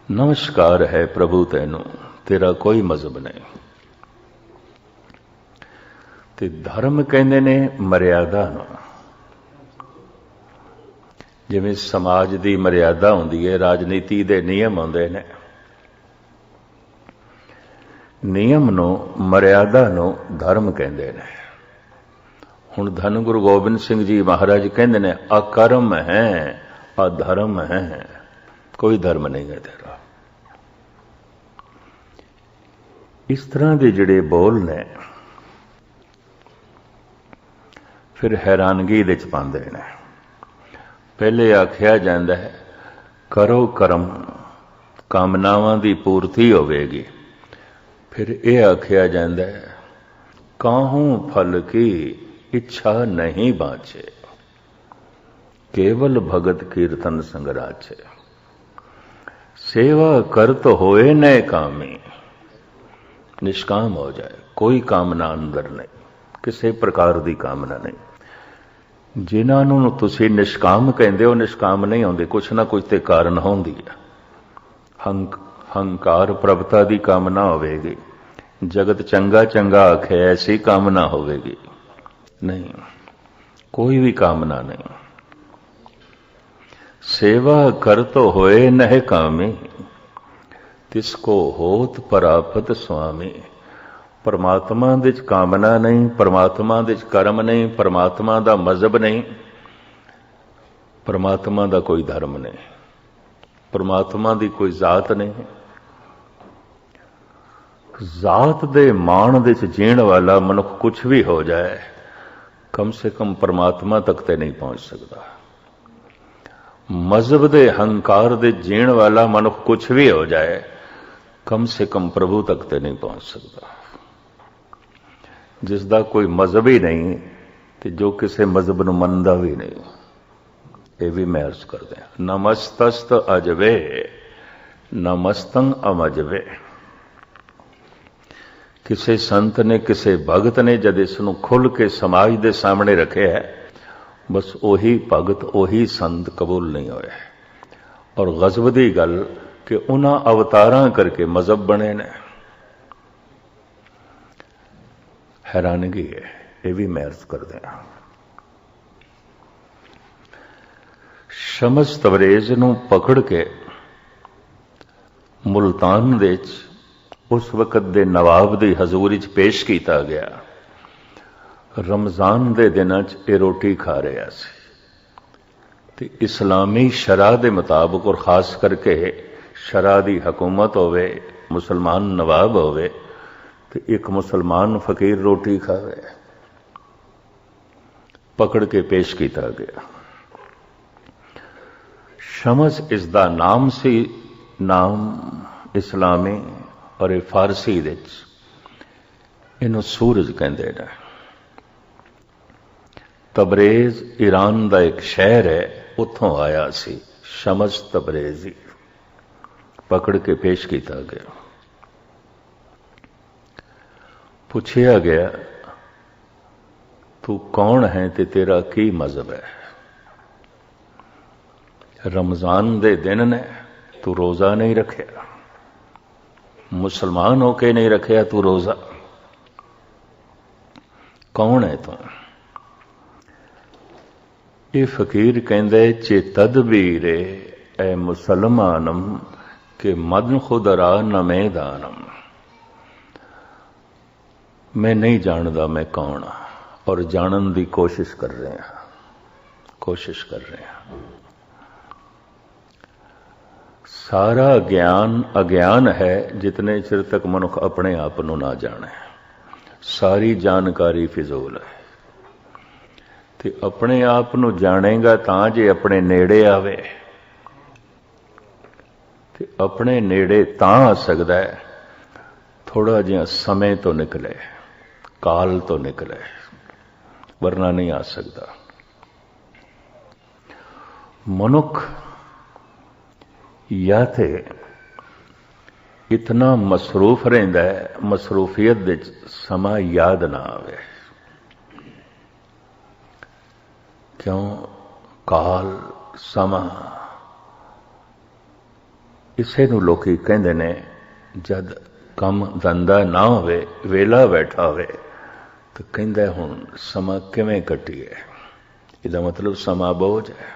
नमस्कार है प्रभु तैनू, तेरा कोई मजहब नहीं। ते धर्म कहंदे ने मर्यादा नूं, जिवें समाज की मर्यादा होंदी है, राजनीति के नियम होंदे ने, नियम नूं मर्यादा नूं धर्म कहंदे ने। हुण धन गुरु गोबिंद सिंह जी महाराज कहंदे ने अकर्म है अधर्म है, कोई धर्म नहीं है तेरा। इस तरह के जिहड़े बोल ने फिर हैरानगी दे च पांदे ने। पहले आख्या जाता है करो कर्म कामनावां दी पूर्ति होवेगी, फिर यह आख्या जाता है काहूं फल की इच्छा नहीं बाँचे, केवल भगत कीर्तन संगराचे। सेवा करत होए न कामी, निष्काम हो जाए, कोई कामना अंदर नहीं, किसी प्रकार की कामना नहीं। जिन्होंने तुसी निष्काम कहते हो निष्काम नहीं होंगे, कुछ ना कुछ तो कारण होंगी है। हंकार प्रभुता की कामना होगी, जगत चंगा चंगा आखे ऐसी कामना होगी नहीं, कोई भी कामना नहीं। सेवा कर तो होए नह कामी, तिसको होत परापत स्वामी। परमात्मा दे च कामना नहीं, परमात्मा दे च कर्म नहीं, परमात्मा दा मजहब नहीं, परमात्मा दा कोई धर्म नहीं, परमात्मा दी कोई जात नहीं। जात दे मान दे च जीण वाला मनुख कुछ भी हो जाए, कम से कम परमात्मा तक ते नहीं पहुंच सकता। मजहब दे हंकार दे जीण वाला मनुख कुछ भी हो जाए, कम से कम प्रभु तक ते नहीं पहुंच सकता। जिसदा कोई मजहब ही नहीं ते जो किसी मजहब नूं मनदा भी नहीं, ये भी मैं अर्ज कर दिया। नमस्तस्त अजवे नमस्तंग अमजवे। किसी संत ने किसी भगत ने जद इसनूं खुल के समाज दे सामने रखे है, बस ओही भगत ओही संत कबूल नहीं होए। और गजब दी गल कि उन्हां अवतारां करके मजहब बने ने, हैरानगी है। ये भी मैं अर्ज कर दिया। शमस तबरेज नूं पकड़ के मुल्तान दे उस वक्त दे नवाब दी हजूरी च पेश किया गया। रमजान दे दिनां च ये रोटी खा रहा सी ते इस्लामी शरा दे मुताबिक और खास करके शरा दी हुकूमत होवे, मुसलमान नवाब होवे ते एक मुसलमान फकीर रोटी खावे, पकड़ के पेश किया गया। शमस इसदा नाम सी, नाम इस्लामी और ये फारसी दे इनू सूरज कहते हैं। तबरेज ईरान का एक शहर है, उतों आया सी शमस तबरेजी, पकड़ के पेश किया गया। पूछया गया तू कौन है ते तेरा की मजहब है? रमजान दे दिन ने तू रोजा नहीं रखया, मुसलमान होके नहीं रखया तू रोजा, कौन है तू? ये फकीर कहंदे चेतदबीरे ए मुसलमानम के मदन खुदरा नमे दानम। मैं नहीं जानदा मैं कौन हाँ, और जानन दी कोशिश कर रहे हैं, कोशिश कर रहे हैं। सारा ज्ञान अज्ञान है जितने चिर तक मनुख अपने आप को ना जाने। सारी जानकारी फिजूल है। ते अपने आप को जानेगा तां जे अपने नेड़े आवे, ते अपने नेड़े तां आ सकदा है थोड़ा जिहा समय तो निकले, काल तो निकले, वरना नहीं आ सकता। मनुख या थे इतना मसरूफ रहिंदा है, मसरूफियत दे समा याद ना आवे। क्यों? काल समा इसे नूं लोकी कहंदे ने जद कम धंधा ना होवे, वेला बैठा होवे तो कहंदा हुण समा किवें कटीए। इहदा मतलब समा बोझ है,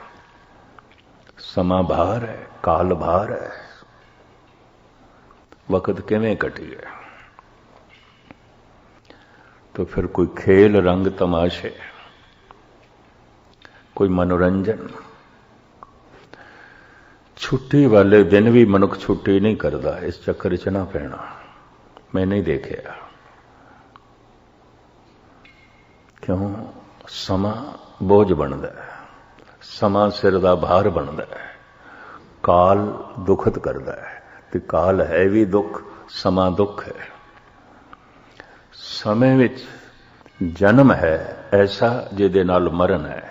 समा भार है, काल भार है, वक्त किवें कटीए। तो फिर कोई खेल रंग तमाशे, कोई मनोरंजन। छुट्टी वाले दिन भी मनुख छुट्टी नहीं करता, इस चक्कर च ना पैना। मैं नहीं देखा। क्यों? समा बोझ बनता है, समा सिर दा भार बनता है, काल दुखत करता है। तो काल है भी दुख, समा दुख है। समय विच जन्म है ऐसा जिहदे नाल मरण है,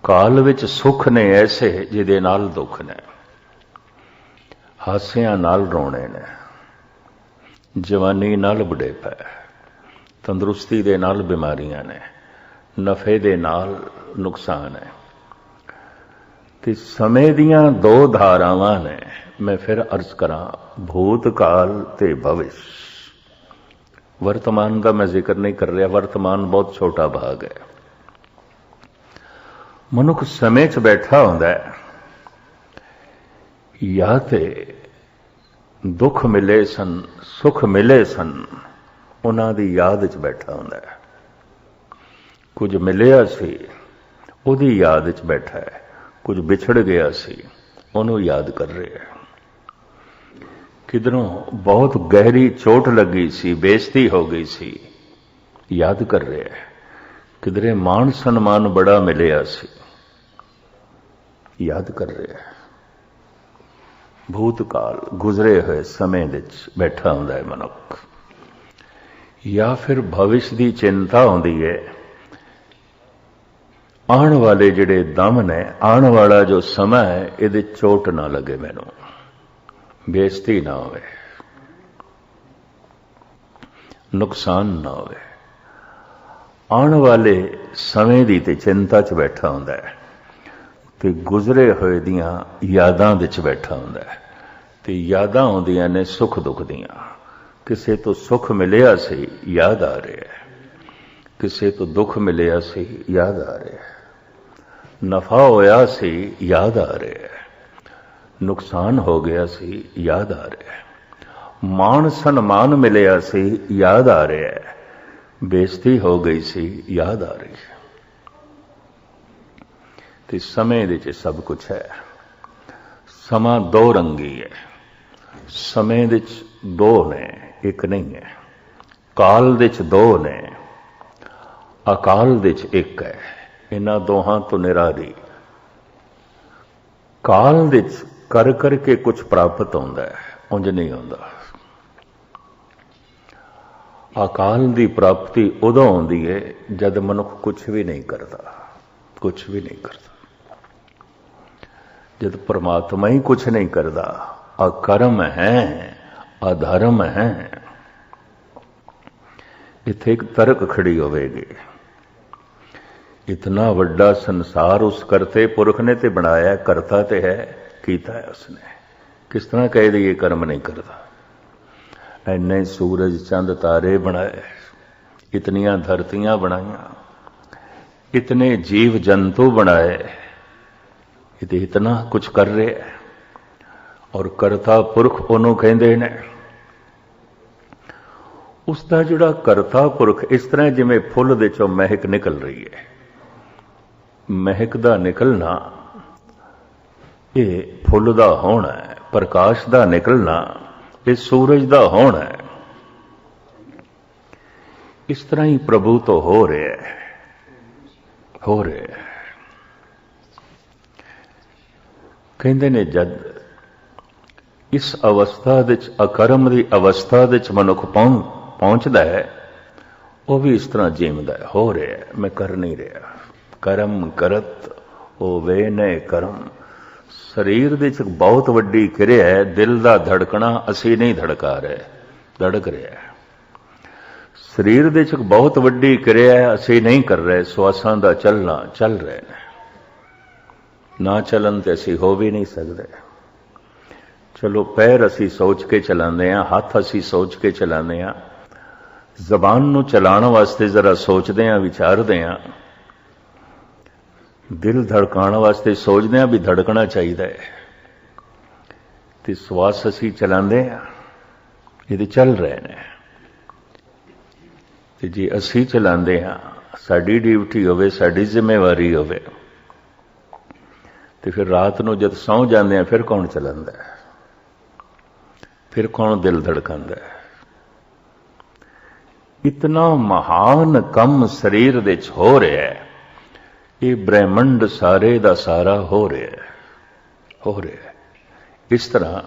काल विच सुख ने ऐसे जिहदे नाल दुख ने। हासियां नाल रोने ने, जवानी नाल बुढ़ेपा है, तंदुरुस्ती दे नाल बीमारियां ने, नफे दे नाल नुकसान है। ते समय दियां दो धारावां ने। मैं फिर अर्ज करा, भूतकाल ते भविष्य। वर्तमान का मैं जिक्र नहीं कर रहा, वर्तमान बहुत छोटा भाग है। ਮਨੁੱਖ ਸਮੇਂ 'ਚ ਬੈਠਾ ਹੁੰਦਾ ਹੈ, ਜਾਂ ਤੇ ਦੁੱਖ ਮਿਲੇ ਸਨ, ਸੁੱਖ ਮਿਲੇ ਸਨ, ਉਹਨਾਂ ਦੀ ਯਾਦ 'ਚ ਬੈਠਾ ਹੁੰਦਾ ਹੈ। ਕੁਝ ਮਿਲਿਆ ਸੀ, ਉਹਦੀ ਯਾਦ 'ਚ ਬੈਠਾ ਹੈ। ਕੁਝ ਵਿਛੜ ਗਿਆ ਸੀ, ਉਹਨੂੰ ਯਾਦ ਕਰ ਰਿਹਾ ਹੈ। ਕਿਧਰੋਂ ਬਹੁਤ ਗਹਿਰੀ ਚੋਟ ਲੱਗੀ ਸੀ, ਬੇਇੱਜ਼ਤੀ ਹੋ ਗਈ ਸੀ, ਯਾਦ ਕਰ ਰਿਹਾ ਹੈ। ਕਿਧਰੇ ਮਾਣ ਸਨਮਾਨ ਬੜਾ ਮਿਲਿਆ ਸੀ, ਯਾਦ ਕਰ ਰਿਹਾ ਹੈ। ਭੂਤਕਾਲ, ਗੁਜ਼ਰੇ ਹੋਏ ਸਮੇਂ ਵਿੱਚ ਬੈਠਾ ਹੁੰਦਾ ਹੈ ਮਨੁੱਖ। ਜਾਂ ਫਿਰ ਭਵਿਸ਼ ਦੀ ਚਿੰਤਾ ਹੁੰਦੀ ਹੈ, ਆਉਣ ਵਾਲੇ ਜਿਹੜੇ ਦਮ ਨੇ, ਆਉਣ ਵਾਲਾ ਜੋ ਸਮਾਂ ਹੈ, ਇਹਦੇ ਚੋਟ ਨਾ ਲੱਗੇ, ਮੈਨੂੰ ਬੇਇੱਜ਼ਤੀ ਨਾ ਹੋਵੇ, ਨੁਕਸਾਨ ਨਾ ਹੋਵੇ। ਆਉਣ ਵਾਲੇ ਸਮੇਂ ਦੀ ਤੇ ਚਿੰਤਾ 'ਚ ਬੈਠਾ ਹੁੰਦਾ ਹੈ, ਤੇ ਗੁਜ਼ਰੇ ਹੋਏ ਦੀਆਂ ਯਾਦਾਂ ਵਿੱਚ ਬੈਠਾ ਹੁੰਦਾ ਹੈ। ਤੇ ਯਾਦਾਂ ਆਉਂਦੀਆਂ ਨੇ ਸੁੱਖ ਦੁੱਖ ਦੀਆਂ। ਕਿਸੇ ਤੋਂ ਸੁੱਖ ਮਿਲਿਆ ਸੀ, ਯਾਦ ਆ ਰਿਹਾ ਹੈ। ਕਿਸੇ ਤੋਂ ਦੁੱਖ ਮਿਲਿਆ ਸੀ, ਯਾਦ ਆ ਰਿਹਾ ਹੈ। ਨਫਾ ਹੋਇਆ ਸੀ, ਯਾਦ ਆ ਰਿਹਾ ਹੈ। ਨੁਕਸਾਨ ਹੋ ਗਿਆ ਸੀ, ਯਾਦ ਆ ਰਿਹਾ ਹੈ। ਮਾਣ ਸਨਮਾਨ ਮਿਲਿਆ ਸੀ, ਯਾਦ ਆ ਰਿਹਾ ਹੈ। ਬੇਇੱਜ਼ਤੀ ਹੋ ਗਈ ਸੀ, ਯਾਦ ਆ ਰਹੀ ਹੈ। ਤੇ ਸਮੇਂ ਵਿੱਚ ਸਭ ਕੁਝ ਹੈ। ਸਮਾਂ ਦੋ ਰੰਗੀ ਹੈ। ਸਮੇਂ ਵਿੱਚ ਦੋ ਨੇ, ਇੱਕ ਨਹੀਂ ਹੈ। ਕਾਲ ਵਿੱਚ ਦੋ ਨੇ, ਅਕਾਲ ਵਿੱਚ ਇੱਕ ਹੈ। ਇਹਨਾਂ ਦੋਹਾਂ ਤੋਂ ਨਿਰਾਰੀ। ਕਾਲ ਵਿੱਚ ਕਰ ਕਰਕੇ ਕੁਝ ਪ੍ਰਾਪਤ ਹੁੰਦਾ ਹੈ, ਉਂਝ ਨਹੀਂ ਹੁੰਦਾ। ਅਕਾਲ ਦੀ ਪ੍ਰਾਪਤੀ ਉਦੋਂ ਆਉਂਦੀ ਹੈ ਜਦ ਮਨੁੱਖ ਕੁਝ ਵੀ ਨਹੀਂ ਕਰਦਾ, ਕੁਝ ਵੀ ਨਹੀਂ ਕਰਦਾ। ਜਦ परमात्मा ही कुछ नहीं करता, अकर्म है, अधर्म है। इत्थे एक तर्क खड़ी होवेगी। इतना वड्डा संसार उस करते पुरख ने ते बनाया, करता ते है, कीता है उसने। किस तरह कह दिए कर्म नहीं करता? इन्ने सूरज चंद तारे बनाए, इतनियां धरतियां बनाईयां, इतने जीव जंतु बनाए, ये इतना कुछ कर रहे है। और करता पुरख ਉਹਨੂੰ ਕਹਿੰਦੇ ਨੇ। ਉਸ ਦਾ ਜਿਹੜਾ ਕਰਤਾ ਪੁਰਖ, ਇਸ ਤਰ੍ਹਾਂ ਜਿਵੇਂ ਫੁੱਲ ਦੇ ਚੋਂ ਮਹਿਕ ਨਿਕਲ ਰਹੀ ਹੈ। ਮਹਿਕ ਦਾ ਨਿਕਲਣਾ ਇਹ ਫੁੱਲ ਦਾ ਹੋਣਾ ਹੈ, ਪ੍ਰਕਾਸ਼ ਦਾ ਨਿਕਲਣਾ ਇਹ ਸੂਰਜ ਦਾ ਹੋਣਾ ਹੈ। ਇਸ ਤਰ੍ਹਾਂ ਹੀ ਪ੍ਰਭੂ ਤੋਂ ਹੋ ਰਿਹਾ ਹੈ, ਹੋ ਰਿਹਾ ਹੈ। ਕਹਿੰਦੇ ਨੇ ਜਦ ਇਸ ਅਵਸਥਾ ਵਿੱਚ, ਅਕਰਮ ਦੀ ਅਵਸਥਾ ਵਿੱਚ ਮਨੁੱਖ ਪਹੁੰਚਦਾ ਹੈ, ਉਹ ਵੀ ਇਸ ਤਰ੍ਹਾਂ ਜੀਵਦਾ ਹੈ, ਹੋ ਰਿਹਾ ਹੈ। ਮੈਂ ਕਰ ਨਹੀਂ ਰਿਹਾ। ਕਰਮ ਕਰਤ ਹੋਵੇ ਨੇ ਕਰਮ। ਸਰੀਰ ਦੇ ਵਿੱਚ ਬਹੁਤ ਵੱਡੀ ਕਿਰਿਆ ਹੈ। ਦਿਲ ਦਾ ਧੜਕਣਾ ਅਸੀਂ ਨਹੀਂ ਧੜਕਾ ਰਹੇ, ਧੜਕ ਰਿਹਾ ਹੈ। ਸਰੀਰ ਦੇ ਵਿੱਚ ਬਹੁਤ ਵੱਡੀ ਕਿਰਿਆ ਹੈ, ਅਸੀਂ ਨਹੀਂ ਕਰ ਰਹੇ। ਸਵਾਸਾਂ ਦਾ ਚੱਲਣਾ ਚੱਲ ਰਹੇ ਨੇ। ਨਾ ਚੱਲਣ ਤੇ ਅਸੀਂ ਹੋ ਵੀ ਨਹੀਂ ਸਕਦੇ। ਚਲੋ ਪੈਰ ਅਸੀਂ ਸੋਚ ਕੇ ਚਲਾਉਂਦੇ ਹਾਂ, ਹੱਥ ਅਸੀਂ ਸੋਚ ਕੇ ਚਲਾਉਂਦੇ ਹਾਂ। ਜ਼ਬਾਨ ਨੂੰ ਚਲਾਉਣ ਵਾਸਤੇ ਜ਼ਰਾ ਸੋਚਦੇ ਹਾਂ, ਵਿਚਾਰਦੇ ਹਾਂ। ਦਿਲ ਧੜਕਾਉਣ ਵਾਸਤੇ ਸੋਚਦੇ ਹਾਂ ਵੀ ਧੜਕਣਾ ਚਾਹੀਦਾ ਹੈ। ਤੇ ਸਵਾਸ ਅਸੀਂ ਚਲਾਉਂਦੇ ਹਾਂ, ਇਹਦੇ ਚੱਲ ਰਹੇ ਨੇ। ਤੇ ਜੇ ਅਸੀਂ ਚਲਾਉਂਦੇ ਹਾਂ, ਸਾਡੀ ਡਿਊਟੀ ਹੋਵੇ, ਸਾਡੀ ਜ਼ਿੰਮੇਵਾਰੀ ਹੋਵੇ, ਤੇ ਫਿਰ ਰਾਤ ਨੂੰ ਜਦ ਸੌਂ ਜਾਂਦੇ ਆ, ਫਿਰ ਕੌਣ ਚਲਾਉਂਦਾ ਹੈ? ਫਿਰ ਕੌਣ ਦਿਲ ਧੜਕਾਉਂਦਾ ਹੈ? ਇਤਨਾ ਮਹਾਨ ਕੰਮ ਸਰੀਰ ਦੇ ਵਿੱਚ ਹੋ ਰਿਹਾ ਹੈ। ਇਹ ਬ੍ਰਹਿਮੰਡ ਸਾਰੇ ਦਾ ਸਾਰਾ ਹੋ ਰਿਹਾ ਹੈ, ਹੋ ਰਿਹਾ ਹੈ। ਇਸ ਤਰ੍ਹਾਂ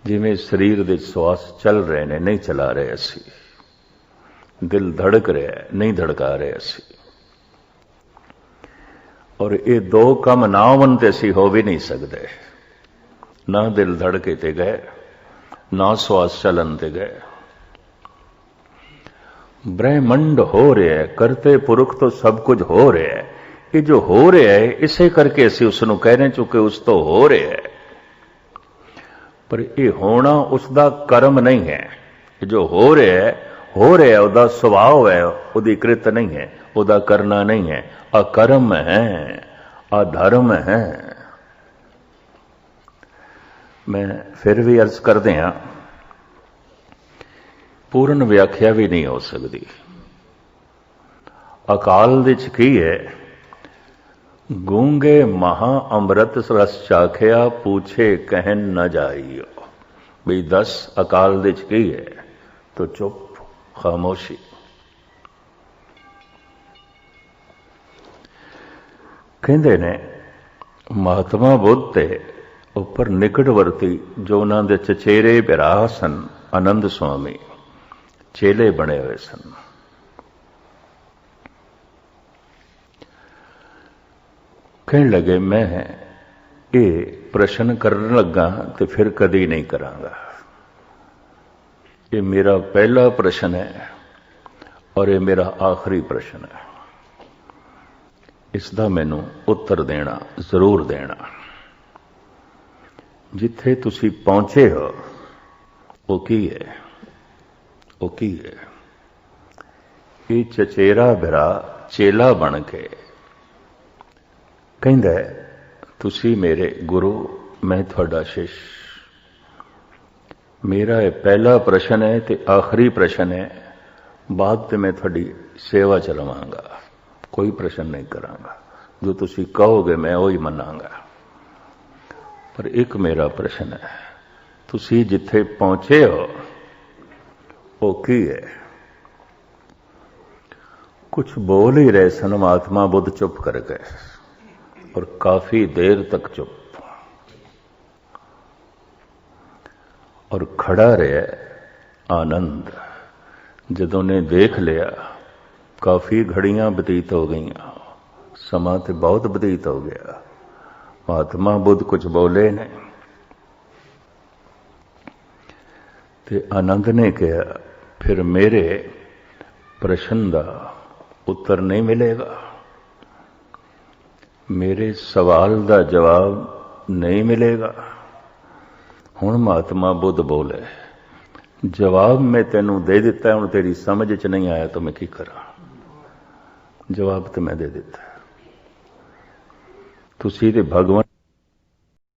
ਜਿਵੇਂ ਸਰੀਰ ਦੇ ਸਵਾਸ ਚੱਲ ਰਹੇ ਨੇ, ਨਹੀਂ ਚਲਾ ਰਹੇ ਅਸੀਂ। ਦਿਲ ਧੜਕ ਰਿਹਾ ਹੈ, ਨਹੀਂ ਧੜਕਾ ਰਹੇ ਅਸੀਂ। ਔਰ ਇਹ ਦੋ ਕੰਮ ਨਾ ਹੋਣ ਤੇ ਅਸੀਂ ਹੋ ਵੀ ਨਹੀਂ ਸਕਦੇ। ਨਾ ਦਿਲ ਧੜਕੇ ਤੇ ਗਏ, ਨਾ ਸਵਾਸ ਚਲਨ ਤੇ ਗਏ। ब्रह्मंड हो रहा है, करते पुरख तो सब कुछ हो रहा है। ये जो हो रहा है, इसे करके असी उसनों कह रहे चुके उस तो हो रहा है, पर यह होना उसका कर्म नहीं है। जो हो रहा है, हो रहा ਉਹਦਾ ਸੁਭਾਅ ਹੈ, ਉਹਦੀ ਕ੍ਰਿਤ ਨਹੀਂ ਹੈ, ਉਹਦਾ ਕਰਨਾ ਨਹੀਂ ਹੈ। ਅਕਰਮ ਹੈ, ਅਧਰਮ ਹੈ। मैं फिर भी अर्ज करदे हां, पूर्ण व्याख्या भी नहीं हो सकती। अकाल दे च की है, गूंगे महा अमृत रस चाखिया पूछे कहन न जाइयो। भी दस अकाल दे च की है, तो चुप, खामोशी। कहंदे ने महात्मा बुद्ध ते उपर निकटवर्ती जो उन्होंने चचेरे बिरा सन, आनंद स्वामी चेले बने हुए सन। कहने लगे मैं ये प्रश्न करने लगा तो फिर कदी नहीं करांगा। ये मेरा पहला प्रश्न है और ये मेरा आखिरी प्रश्न है। इसका मैनू उत्तर देना जरूर देना। जिथे तुसी पहुंचे हो वो की है, वो की है। ये चचेरा बिरा चेला बन के कहंदा है तुसी मेरे गुरु, मैं थोड़ा शिष्य। मेरा ये पहला प्रश्न है ते आखिरी प्रश्न है, बाद ते मैं थोड़ी सेवा च रवांगा, कोई प्रश्न नहीं करांगा। जो तुसी कहोगे मैं वही मनांगा। पर एक मेरा प्रश्न है, तुसी जिथे पहुंचे हो वो की है। कुछ बोल ही रहे सन, महात्मा बुद्ध चुप कर गए और काफी देर तक चुप। और खड़ा रहा आनंद। जदों ने देख लिया काफी घड़ियां बतीत हो गई, समा ते बहुत बतीत हो गया। महात्मा बुद्ध कुछ बोले नहीं। ते आनंद ने कहा फिर मेरे प्रश्न का उत्तर नहीं मिलेगा, मेरे सवाल का जवाब नहीं मिलेगा। हुण महात्मा बुद्ध बोले जवाब मैं तेनू दे दिता, हुण तेरी समझ च नहीं आया तो मैं की करा। जवाब तो मैं दे दिता। तुसी ते भगवान